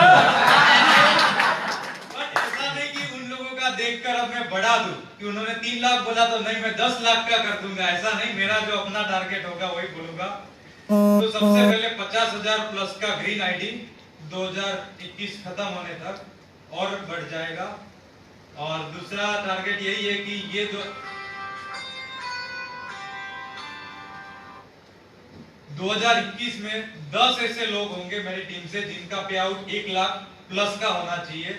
बट ऐसा नहीं कि उन लोगों का देखकर अब मैं बढ़ा दूं कि उन्होंने 3 लाख बोला तो नहीं मैं 10 लाख का कर दूंगा, ऐसा नहीं। मेरा जो अपना टारगेट होगा वही बोलूंगा। तो सबसे पहले 50,000 प्लस का ग्रीन आईडी 2021 खत्म होने तक और बढ़ जाएगा। और दूसरा टारगेट यही है कि ये जो 2021 में 10 ऐसे लोग होंगे मेरी टीम से जिनका पे आउट 1 लाख प्लस का होना चाहिए।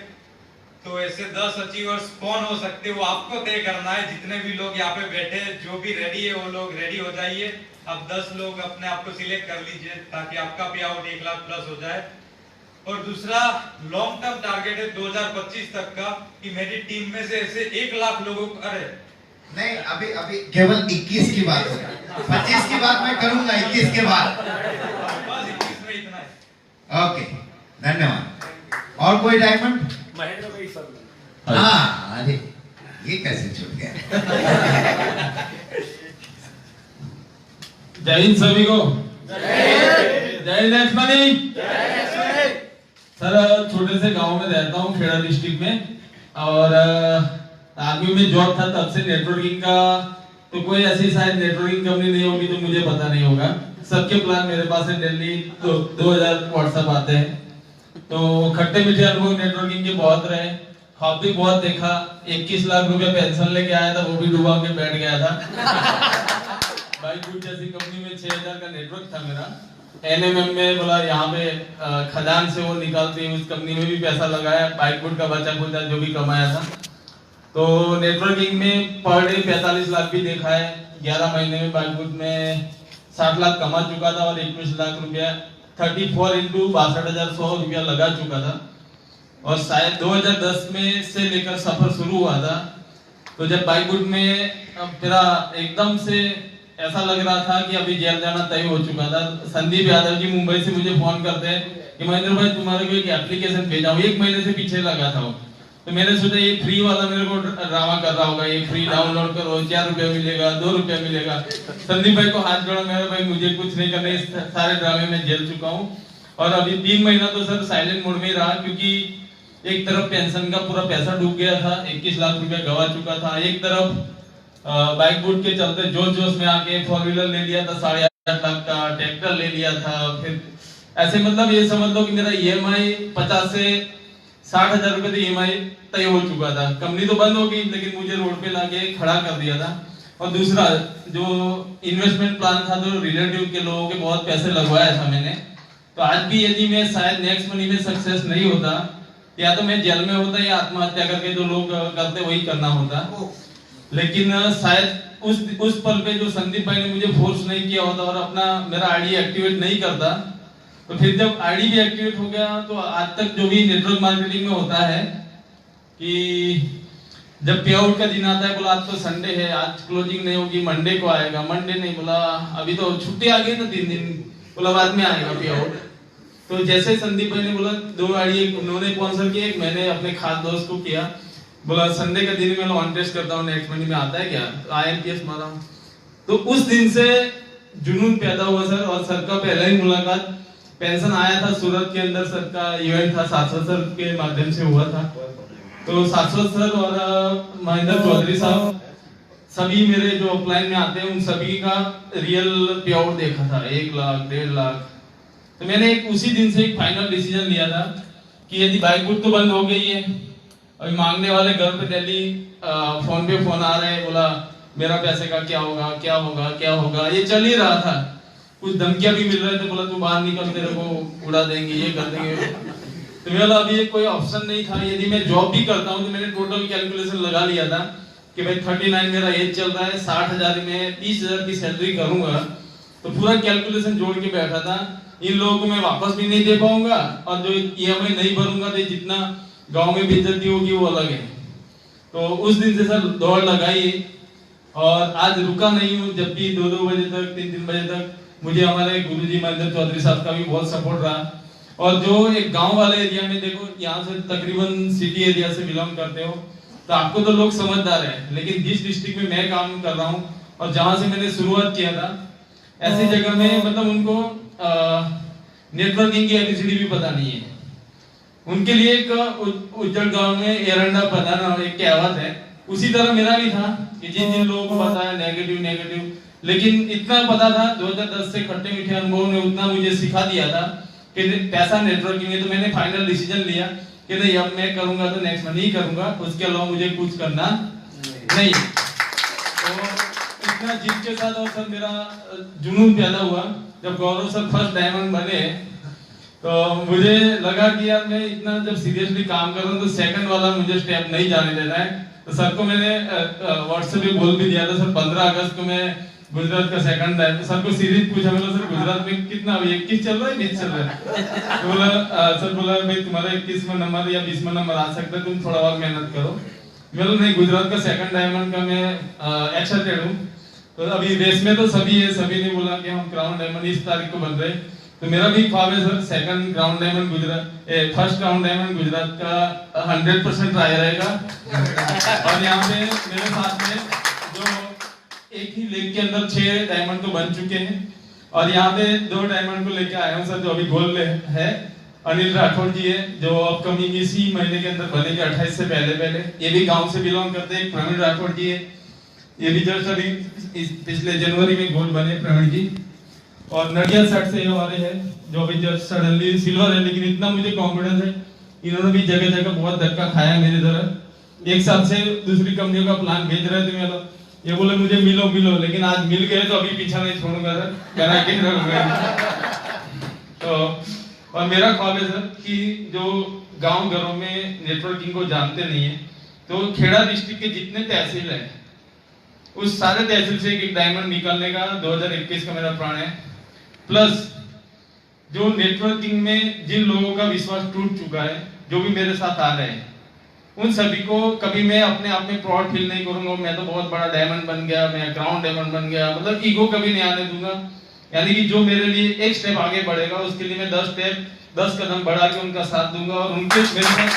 तो ऐसे 10 अचीवर्स कौन हो सकते हैं वो आपको तय करना है। जितने भी लोग यहाँ पे बैठे हैं, जो भी रेडी है वो लोग रेडी हो जाइए। अब 10 लोग अपने आप को सिलेक्ट कर लीजिए ताकि आपका पे आउट 1 लाख प्लस हो जाए। और दूसरा लॉन्ग टर्म टारगेट है 2025 तक का कि मेरी टीम में से ऐसे 1 लाख लोगों को, अरे नहीं, अभी केवल 21 की बात है। 25 की बात मैं करूंगा 21 के बाद। बस 21 में इतना है। ओके, धन्यवाद। और कोई डायमंड? महेंद्र भाई सर। हाँ, अरे ये कैसे छूट गया? जय हिंद सभी को। जय हिंद। सर छोटे से गांव में रहता हूँ, खेड़ा डिस्ट्रिक्ट में, और आर्मी में जॉब था तब से नेटवर्किंग का तो कोई ऐसी शायद नेटवर्किंग कंपनी नहीं होगी तो मुझे पता नहीं होगा। सबके प्लान मेरे पास है, डेली तो 2000 व्हाट्सएप आते हैं। तो खट्टे मीठे अनुभव नेटवर्किंग के बहुत रहे, ख्वाब भी बहुत देखा। 21 लाख रुपए पेंशन लेके आया था, वो भी डुबा के बैठ गया था। बाइकबुट जैसी कंपनी में 6000 का नेटवर्क था मेरा। एनएमएम में बोला यहाँ पे खदान से वो निकालते हैं, उस कंपनी में भी पैसा लगाया, बाइकबुट का बचा खुचा जो भी कमाया था। तो नेटवर्किंग में पर डे 45 लाख भी देखा है। 11 महीने में बाइकबुट में 60 लाख कमा चुका था और 21 लाख रुपया 34 into 62,100 रुपया लगा चुका था। और शायद 2010 में से लेकर सफर शुरू हुआ था। तो जब बाइकबुट में मेरा एकदम से ऐसा लग रहा था कि अभी जेल जाना तय हो चुका था। संदीप यादव जी मुंबई से मुझे फोन करते हैं कि महेंद्र भाई तुम्हारे को एक एप्लीकेशन भेजा हूँ, 1 महीने से पीछे लगा था वो। तो मैंने सोचा ये फ्री वाला मेरे को ड्रामा कर रहा होगा, ये फ्री डाउनलोड करो, 4 रुपया मिलेगा, 2 रुपया मिलेगा। संदीप भाई को हाथ जोड़ा, मेरे भाई मुझे कुछ नहीं करना, इस सारे ड्रामे में झेल चुका हूँ। और अभी 3 महीना तो सर साइलेंट मोड में रहा, क्योंकि एक तरफ पेंशन का पूरा पैसा डूब गया था, 21 लाख रुपया गवा चुका था। एक तरफ बाइकबुट के चलते जोश में आके 4 व्हीलर ले लिया था, 8.5 लाख का ट्रैक्टर ले लिया था। फिर ऐसे मतलब ये समझ लो कि मेरा ईएमआई 50 से 60,000 रुपए तो ईएमआई तय हो चुका था। कंपनी तो बंद हो गई, लेकिन मुझे रोड पे लाके खड़ा कर दिया था। और दूसरा जो इन्वेस्टमेंट प्लान था, तो रिलेटिव के लोगों के बहुत पैसे लगवाया था मैंने। तो आज भी यदि मैं शायद नेक्स्ट मनी में सक्सेस नहीं होता या तो मैं जेल में होता या आत्महत्या करके जो लोग करते वही करना होता। लेकिन शायद उस पल पे जो संदीप भाई ने मुझे फोर्स नहीं किया होता और अपना मेरा आईडी एक्टिवेट नहीं करता, तो फिर जब आईडी भी एक्टिवेट हो गया तो आज तक जो भी नेटवर्क मार्केटिंग में होता है कि जब पे आउट का दिन आता है, बोला आज तो संडे है, आज क्लोजिंग नहीं होगी, मंडे को आएगा। मंडे नहीं, बोला अभी तो छुट्टी आ गई ना 3 दिन, बोला बाद में आएगा पे आउट। तो जैसे संदीप भाई ने बोला 2 आईडी उन्होंने स्पॉन्सर किया, एक मैंने अपने खास दोस्त को किया, बोला संडे का दिन मैं ऑन टेस्ट करता हूँ, नेक्स्ट मंडे में आता है क्या, तो IMPS मारा हूँ। तो उस दिन से जुनून पैदा हुआ सर। और सर का पहला ही मुलाकात पेंशन आया था सूरत के अंदर, सर का इवेंट था, शाश्वत सर के माध्यम से हुआ था। तो शाश्वत सर और महेंद्र चौधरी साहब सभी मेरे जो अपलाइन में आते हैं उन सभी का रियल पे आउट देखा था, 1 लाख 1.5 लाख। तो मैंने उसी दिन से एक फाइनल डिसीजन लिया था कि यदि बाइक बुक तो बंद हो गई है, अभी मांगने वाले घर पे डेली फोन पे फोन आ रहे हैं, बोला मेरा पैसे का क्या होगा क्या होगा क्या होगा, ये चल ही रहा था। कुछ धमकियां भी मिल रहे थे, बोला तू बाहर निकल तेरे को उड़ा देंगे, ये कर देंगे। तो मेरा अभी कोई ऑप्शन नहीं था। यदि मैं जॉब भी करता हूँ तो मैंने टोटल कैलकुलेशन लगा लिया था कि भाई 39 मेरा एज चल रहा है, 60,000 में 30,000 की सैलरी करूंगा, तो पूरा कैलकुलेशन जोड़ के बैठा था। इन लोगों को मैं वापस भी नहीं दे पाऊंगा और जो EMI नहीं भरूंगा तो जितना गांव में बेइज्जती होगी वो अलग है। तो उस दिन से सर दौड़ लगाई और आज रुका नहीं हूँ। जब भी 2-2 बजे तक 3-3 बजे तक मुझे हमारे गुरुजी महेंद्र चौधरी साहब का भी बहुत सपोर्ट रहा। और जो एक गांव वाले एरिया में, देखो यहाँ से तकरीबन सिटी एरिया से बिलोंग करते हो तो आपको तो लोग समझदार है, लेकिन जिस डिस्ट्रिक्ट में मैं काम कर रहा हूँ और जहां से मैंने शुरुआत किया था, ऐसी जगह में मतलब उनको नेटवर्किंग की एबीसीडी भी पता नहीं है। उनके लिए एक उज्जैन गांव में एरंडा पता ना, एक कहावत है, उसी तरह मेरा भी था कि जिन जिन लोगों को पता है नेगेटिव, लेकिन इतना पता था 2010 से खट्टे मीठे अनुभव ने उतना मुझे सिखा दिया था कि पैसा नेटवर्किंग है। तो मैंने फाइनल डिसीजन लिया कि नहीं, अब मैं करूंगा तो नेक्स्ट में नहीं करूंगा, उसके अलावा मुझे कुछ करना नहीं। तो इतना जिद के साथ और सर मेरा जुनून पैदा हुआ। जब गौरव सर फर्स्ट डायमंड बने तो मुझे लगा कि यार मैं इतना जब सीरियसली काम कर रहा हूँ तो सेकंड वाला मुझे स्टेप नहीं जाने देना है। तो सर को मैंने व्हाट्सएप पे बोल भी दिया था, सर 15 अगस्त को मैं गुजरात का सेकंड है। सर को सीरीज पूछा, बोला सर गुजरात में कितना 21 चल रहा है 20 चल रहा है। तो बोला सर बोला भाई तुम्हारा 21वां नंबर या 20वां नंबर आ सकता है, तुम थोड़ा और मेहनत करो। बोला नहीं, गुजरात का सेकंड डायमंड का मैं एक्साइटेड हूँ। तो अभी रेस में तो सभी है, सभी ने बोला कि हम क्राउन डायमंड इस तारीख को बन रहे, तो मेरा भी ख्वाब है sir second crown diamond Gujarat, first crown diamond Gujarat का 100% ट्राई रहेगा। और यहाँ पे मेरे साथ में जो एक ही लेग के अंदर 6 डायमंड तो बन चुके हैं और यहाँ पे 2 डायमंड को लेके आया हूँ सर, जो अभी गोल है। अनिल राठौर जी है जो अपकमिंग इसी महीने के अंदर बनेंगे 28 से पहले। ये भी गांव से बिलोंग करते हैं। प्रवीण राठौर जी है, ये भी जस्ट अभी पिछले जनवरी में गोल्ड बने प्रवीण जी। और नडिया सेट से हमारे हैं जो अभी जस्ट सडनली सिल्वर है, लेकिन इतना मुझे कॉन्फिडेंस है, इन्होंने भी जगह जगह बहुत धक्का खाया है मेरी तरह। 1 साल से दूसरी कंपनियों का प्लान भेज रहे थे मेरा, ये बोले मुझे मिलो, लेकिन आज मिल गए तो अभी पीछा नहीं छोड़ूंगा सर, कहना कि तो और मेरा ख्वाब है सर कि जो गांव घरों में नेटवर्किंग को जानते नहीं है, तो खेड़ा डिस्ट्रिक्ट के जितने तहसील है उस सारे तहसील से एक डायमंड निकालने का 2021 का मेरा प्लान है। प्लस जो नेटवर्किंग में जिन लोगों का विश्वास टूट चुका है, जो भी मेरे साथ आ रहे हैं, उन सभी को कभी मैं अपने आप में प्राउड फील नहीं करूंगा, मैं तो बहुत बड़ा डायमंड बन गया, मैं क्राउन डायमंड बन गया, मतलब ईगो कभी नहीं आने दूंगा। यानी कि जो मेरे लिए एक स्टेप आगे बढ़ेगा उसके लिए मैं 10 कदम बढ़ा के उनका साथ दूंगा और उनके मेरे साथ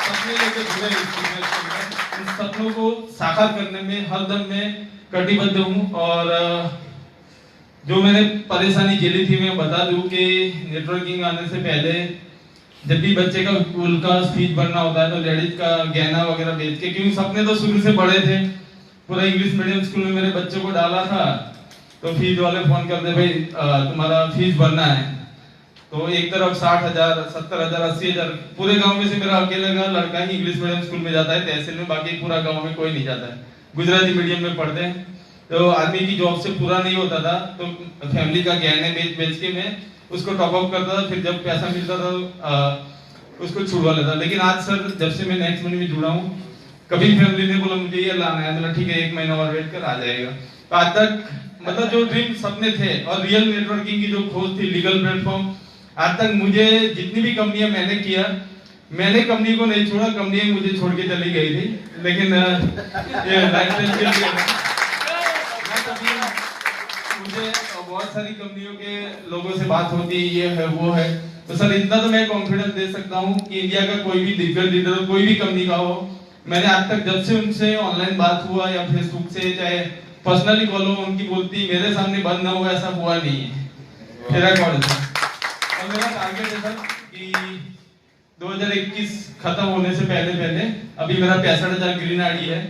सपने लेके जुड़े उन सपनों को साकार करने में हरदम मैं कटिबद्ध हूँ। और जो मैंने परेशानी झेली थी मैं बता दूं कि नेटवर्किंग आने से पहले जब भी बच्चे का स्कूल का फीस भरना होता है तो लेडीज का गहना वगैरह बेच के, क्योंकि सपने तो शुरू से बड़े थे, पूरा इंग्लिश मीडियम स्कूल में मेरे बच्चों को डाला था, तो फीस वाले फोन करते भाई तुम्हारा फीस भरना है, तो एक तरफ 60,000 70,000 80,000, पूरे गांव में से मेरा अकेले का लड़का ही इंग्लिश मीडियम स्कूल में जाता है तहसील में, बाकी पूरा गांव में कोई नहीं जाता है, गुजराती मीडियम में पढ़ते हैं। तो आदमी की जॉब से पूरा नहीं होता था तो फैमिली का गहने बेच के मैं उसको टॉप अप करता था, फिर जब पैसा मिलता था उसको छुड़वा लेता, लेकिन आज सर जब से मैं नेक्स्ट मनी में जुड़ा हूँ, कभी फैमिली ने बोला मुझे ये लाना है, मतलब ठीक है 1 महीना और वेट कर आ जाएगा। तो आज तक मतलब जो ड्रीम सपने थे और रियल नेटवर्किंग की जो खोज थी, लीगल प्लेटफॉर्म, आज तक मुझे जितनी भी कंपनियां मैंने किया, मैंने कंपनी को नहीं छोड़ा, कंपनी मुझे छोड़ के चली गई थी। लेकिन ये लाइफस्टाइल के लिए मुझे बहुत सारी कंपनियों के लोगों से बात होती है, ये है वो है, तो सर इतना तो मैं कॉन्फिडेंस दे सकता हूँ कि इंडिया का कोई भी दिग्गज लीडर कोई भी कंपनी का हो, मैंने आज तक जब से उनसे ऑनलाइन बात हुआ या फेसबुक से चाहे पर्सनली कॉल हो, उनकी बोलती मेरे सामने बंद ना हुआ, ऐसा हुआ नहीं है। मेरा रिकॉर्ड है और मेरा टारगेट है सर कि 2021 खत्म होने से पहले अभी मेरा 65,000 ग्रीन आईडी है,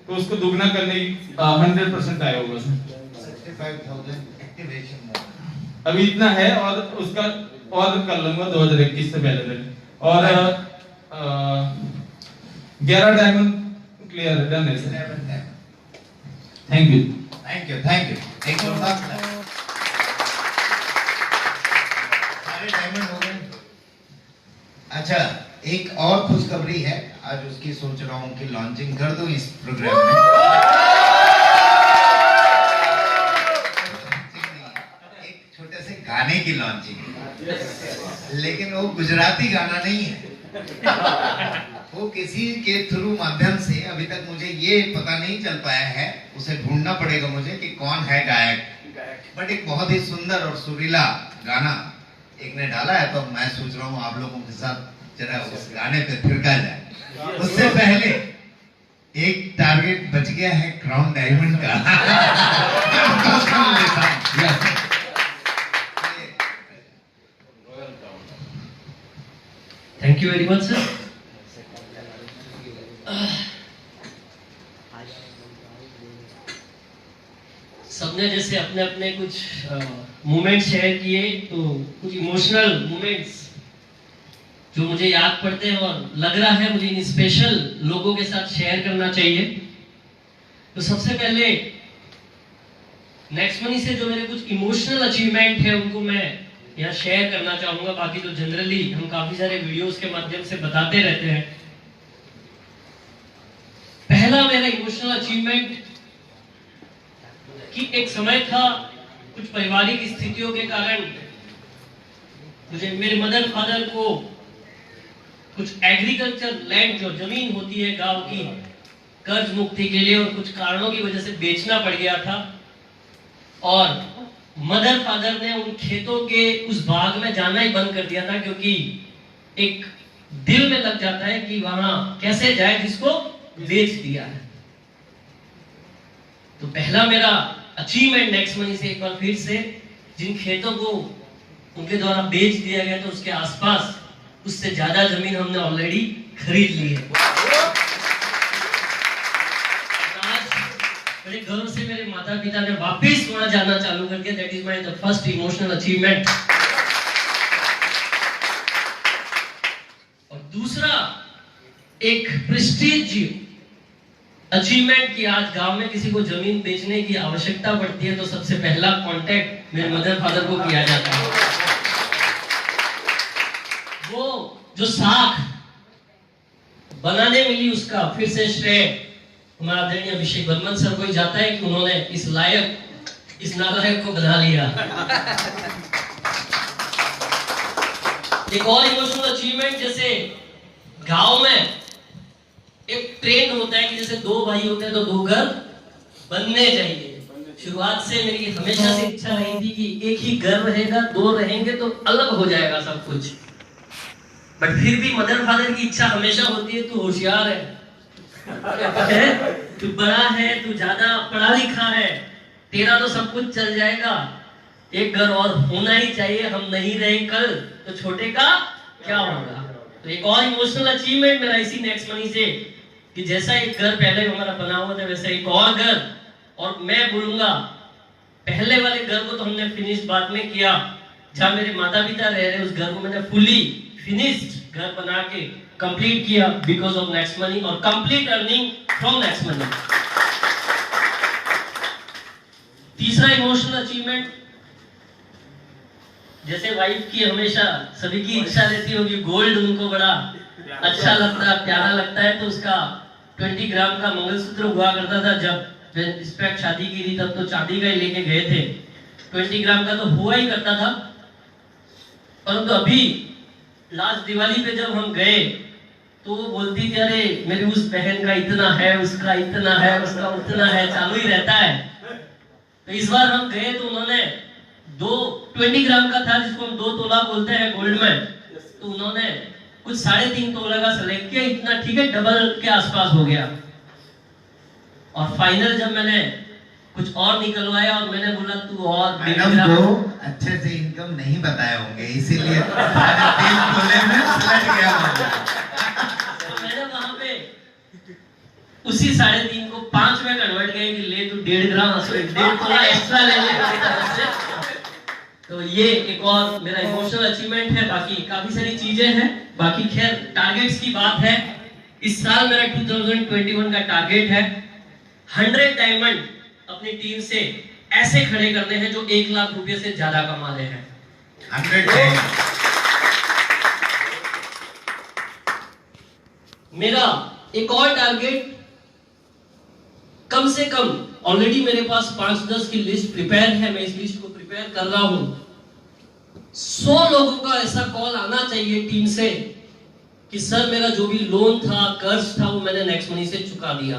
तो उसको दुगना करने की 100% आया होगा सर। 65,000 एक्टिवेशन अभी इतना है और उसका और कर लूंगा 2021 से पहले। और 11 डायमंड क्लियर डन है सर। Thank you. एक और बात, सारे डायमंड हो गए। अच्छा, एक और खुशखबरी है, आज उसकी सोच रहा हूँ कि लॉन्चिंग कर दूं इस प्रोग्राम में। एक छोटे से गाने की लॉन्चिंग, लेकिन वो गुजराती गाना नहीं है, वो किसी के थ्रू माध्यम से, अभी तक मुझे ये पता नहीं चल पाया है, उसे ढूंढना पड़ेगा मुझे कि कौन है गायक, बट एक बहुत ही सुंदर और सुरीला गाना एक ने डाला है, तो मैं सोच रहा हूँ आप लोगों के साथ जरा उस गाने पे थिरका जाए। उससे पहले एक टारगेट बच गया है क्राउन डायमंड का। Thank you very much sir. सबने जैसे अपने अपने कुछ मोमेंट शेयर किए, तो कुछ इमोशनल मोमेंट्स जो मुझे याद पड़ते हैं और लग रहा है मुझे इन स्पेशल लोगों के साथ शेयर करना चाहिए। तो सबसे पहले नेक्स्ट मनी से जो मेरे कुछ इमोशनल अचीवमेंट है उनको मैं यहाँ शेयर करना चाहूंगा। बाकी तो जनरली हम काफी सारे वीडियोस के माध्यम से बताते रहते हैं। पहला मेरा इमोशनल अचीवमेंट कि एक समय था, कुछ पारिवारिक स्थितियों के कारण मुझे मेरे मदर फादर को कुछ एग्रीकल्चर लैंड जो जमीन होती है गांव की, कर्ज मुक्ति के लिए और कुछ कारणों की वजह से बेचना पड़ गया था। और मदर फादर ने उन खेतों के उस भाग में जाना ही बंद कर दिया था, क्योंकि एक दिल में लग जाता है कि वहां कैसे जाए जिसको बेच दिया है। तो पहला मेरा अचीवमेंट नेक्स्ट मनी से एक बार फिर से, जिन खेतों को उनके द्वारा बेच दिया गया तो उसके आसपास उससे ज्यादा जमीन हमने ऑलरेडी खरीद ली है। आज बड़े गर्व से मेरे माता पिता ने वापस वहां जाना चालू कर दिया। That is my the first emotional achievement. और दूसरा एक प्रेस्टीज अचीवमेंट की, आज गांव में किसी को जमीन बेचने की आवश्यकता पड़ती है तो सबसे पहला कांटेक्ट मेरे मदर फादर को किया जाता है। वो जो साख बनाने मिली उसका फिर से श्रेय हमारा आदरणीय अभिषेक बर्मन सर को ही जाता है कि उन्होंने इस नालायक को बना लिया। एक और इमोशनल अचीवमेंट, जैसे गांव में एक ट्रेंड होता है कि जैसे दो भाई होते हैं तो दो घर बनने चाहिए। शुरुआत से मेरी हमेशा से इच्छा रही थी कि एक ही घर रहेगा, दो रहेंगे तो अलग हो जाएगा सब कुछ। बट फिर भी मदर फादर की इच्छा हमेशा होती है, तू होशियार है, तू बड़ा है, तू ज्यादा पढ़ा लिखा है, तेरा तो सब कुछ चल जाएगा, एक घर और होना ही चाहिए, हम नहीं रहे कल तो छोटे का क्या होगा। तो एक और इमोशनल अचीवमेंट मेरा इसी नेक्स्ट मनी से कि जैसा एक घर पहले हमारा बना हुआ था वैसा एक और घर, और मैं बोलूंगा पहले वाले घर को तो हमने फिनिश बाद में किया, जहां मेरे माता पिता रह रहे उस घर को मैंने फुली फिनिश्ड घर बना के कंप्लीट किया बिकॉज ऑफ नेक्स्ट मनी और complete earning from next money. तीसरा इमोशनल अचीवमेंट, जैसे वाइफ की हमेशा सभी की इच्छा रहती होगी, गोल्ड उनको बड़ा अच्छा लगता है, प्यारा लगता है, तो उसका 20 ग्राम का मंगलसूत्र हुआ करता था। जब रिस्पेक्ट शादी की थी तब तो चांदी का ही लेके गए थे, 20 ग्राम का तो हुआ ही करता था। परंतु अभी लास्ट दिवाली पे जब हम गए तो वो बोलती थी, अरे मेरी उस बहन का इतना है, उसका इतना है, उसका उतना है, चालू ही रहता है। तो इस बार हम गए तो उन्होंने 20 ग्राम का था, जिसको हम 2 तोला बोलते हैं गोल्ड में, तो उन्होंने कुछ 3.5 तोला का सेलेक्ट किया। इतना ठीक है, डबल के आसपास हो गया। और फाइनल जब मैंने कुछ और निकलवाया और मैंने बोला तू और मैडम को अच्छे से इनकम नहीं बताए होंगे, इसीलिए 3.5 तोले में उलझ गया होगा। तो मैंने वहां पे उसी 3.5 को 5 में कन्वर्ट किया कि ले तू 1.5 ग्राम 1.5 तोला एक्स्ट्रा ले ले मेरी तरफ से। तो ये एक और मेरा इमोशनल अचीवमेंट है। बाकी काफी सारी चीजें हैं। बाकी खैर टारगेट्स की बात है, इस साल मेरा 2021 का टारगेट है 100 डायमंड अपनी टीम से ऐसे खड़े करने हैं जो 1 लाख रुपए से ज्यादा कमा रहे हैं। 100 डायमंड। मेरा एक और टारगेट, कम से कम ऑलरेडी मेरे पास 5-10 की लिस्ट प्रिपेयर है, मैं इस लिस्ट को प्रिपेयर कर रहा हूं। 100 लोगों का ऐसा कॉल आना चाहिए टीम से कि सर मेरा जो भी लोन था, कर्ज था, वो मैंने नेक्स्ट मनी से चुका दिया।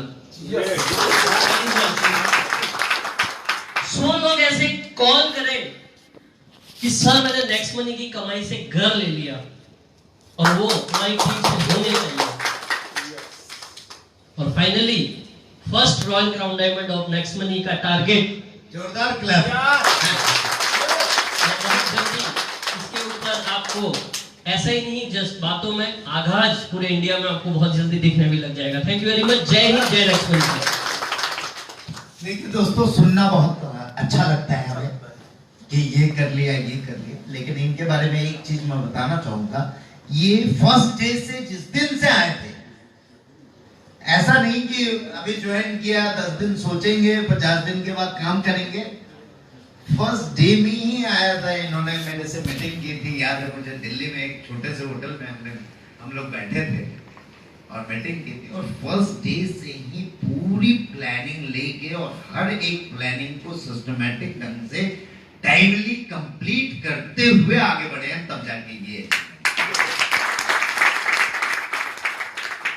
100 लोग ऐसे कॉल करें कि सर मैंने नेक्स्ट मनी की कमाई से घर ले लिया, और वो हमारी टीम से होने चाहिए। और finally first royal crown diamond of next money का टारगेट, जोरदार क्लैप। इसके ऊपर आपको ऐसा ही नहीं जस्ट बातों में, आगाज पूरे इंडिया में आपको बहुत जल्दी दिखने भी लग जाएगा। Thank you very much. जय हिंद, जय नेक्स्ट मनी। देखिए दोस्तों, सुनना बहुत अच्छा लगता है हमें कि ये कर लिया, ये कर लिया, लेकिन इनके बारे में एक चीज मैं बताना चाहूंगा। ये फर्स्ट डे से जिस दिन से आए थे, ऐसा नहीं कि अभी ज्वाइन किया 10 दिन सोचेंगे 50 दिन के बाद काम करेंगे। फर्स्ट डे में ही आया था, इन्होंने मेरे से मीटिंग की थी, याद है मुझे, दिल्ली में एक छोटे से होटल में हम लोग बैठे थे और मीटिंग की थी। और फर्स्ट डे से ही पूरी प्लानिंग लेके और हर एक प्लानिंग को सिस्टमैटिक ढंग से टाइमली कंप्लीट करते हुए आगे बढ़े हैं, तब जाके ये।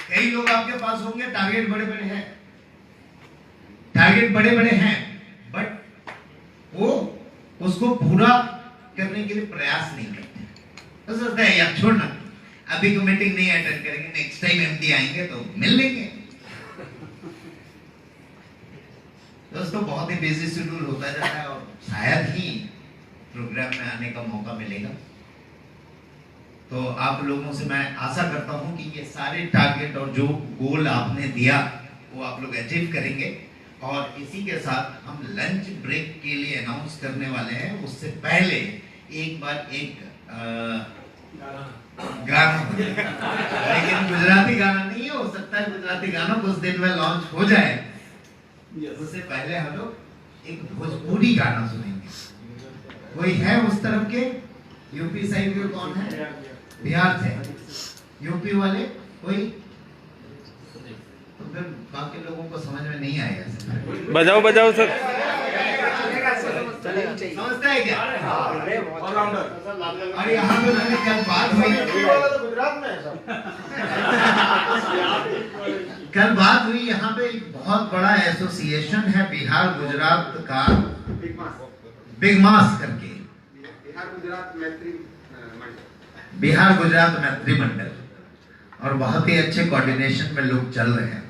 कई लोग आपके पास होंगे, टारगेट बड़े बड़े हैं, टारगेट बड़े बड़े हैं, बट वो उसको पूरा करने के लिए प्रयास नहीं करते। तो सोचता है यार छोड़ना, अभी को मीटिंग नहीं अटेंड करेंगे, नेक्स्ट टाइम एमडी आएंगे तो मिल लेंगे। दोस्तों बहुत ही बिजी शेड्यूल होता जाता है और शायद ही प्रोग्राम में आने का मौका मिलेगा। तो आप लोगों से मैं आशा करता हूं कि ये सारे टारगेट और जो गोल आपने दिया वो आप लोग अचीव करेंगे। और इसी के साथ हम लंच ब्रेक के लिए अनाउंस करने वाले हैं। उससे पहले एक बार एक गाना, लेकिन गुजराती गाना नहीं हो सकता है, गुजराती गाना कुछ दिन में लॉन्च हो जाए। उससे पहले हम लोग एक भोजपुरी गाना सुनेंगे। कोई है उस तरफ के? यूपी साइड के कौन है? बिहार से, यूपी वाले कोई? तो फिर बाकी लोगों को समझ में नहीं आएगा। बजाओ बजाओ सर। समझता है क्या? और यहाँ पे मैंने कल बात हुई, कल बात हुई, यहाँ पे एक बहुत बड़ा एसोसिएशन है बिहार गुजरात का, बिग मास करके, बिहार गुजरात मैत्री मंडल, और बहुत ही अच्छे कोऑर्डिनेशन में लोग चल रहे हैं।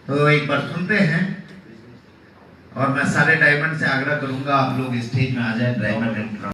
तो एक बार सुनते हैं, और मैं सारे डायमंड से आग्रह करूंगा आप लोग स्टेज में आ जाए। Diamond and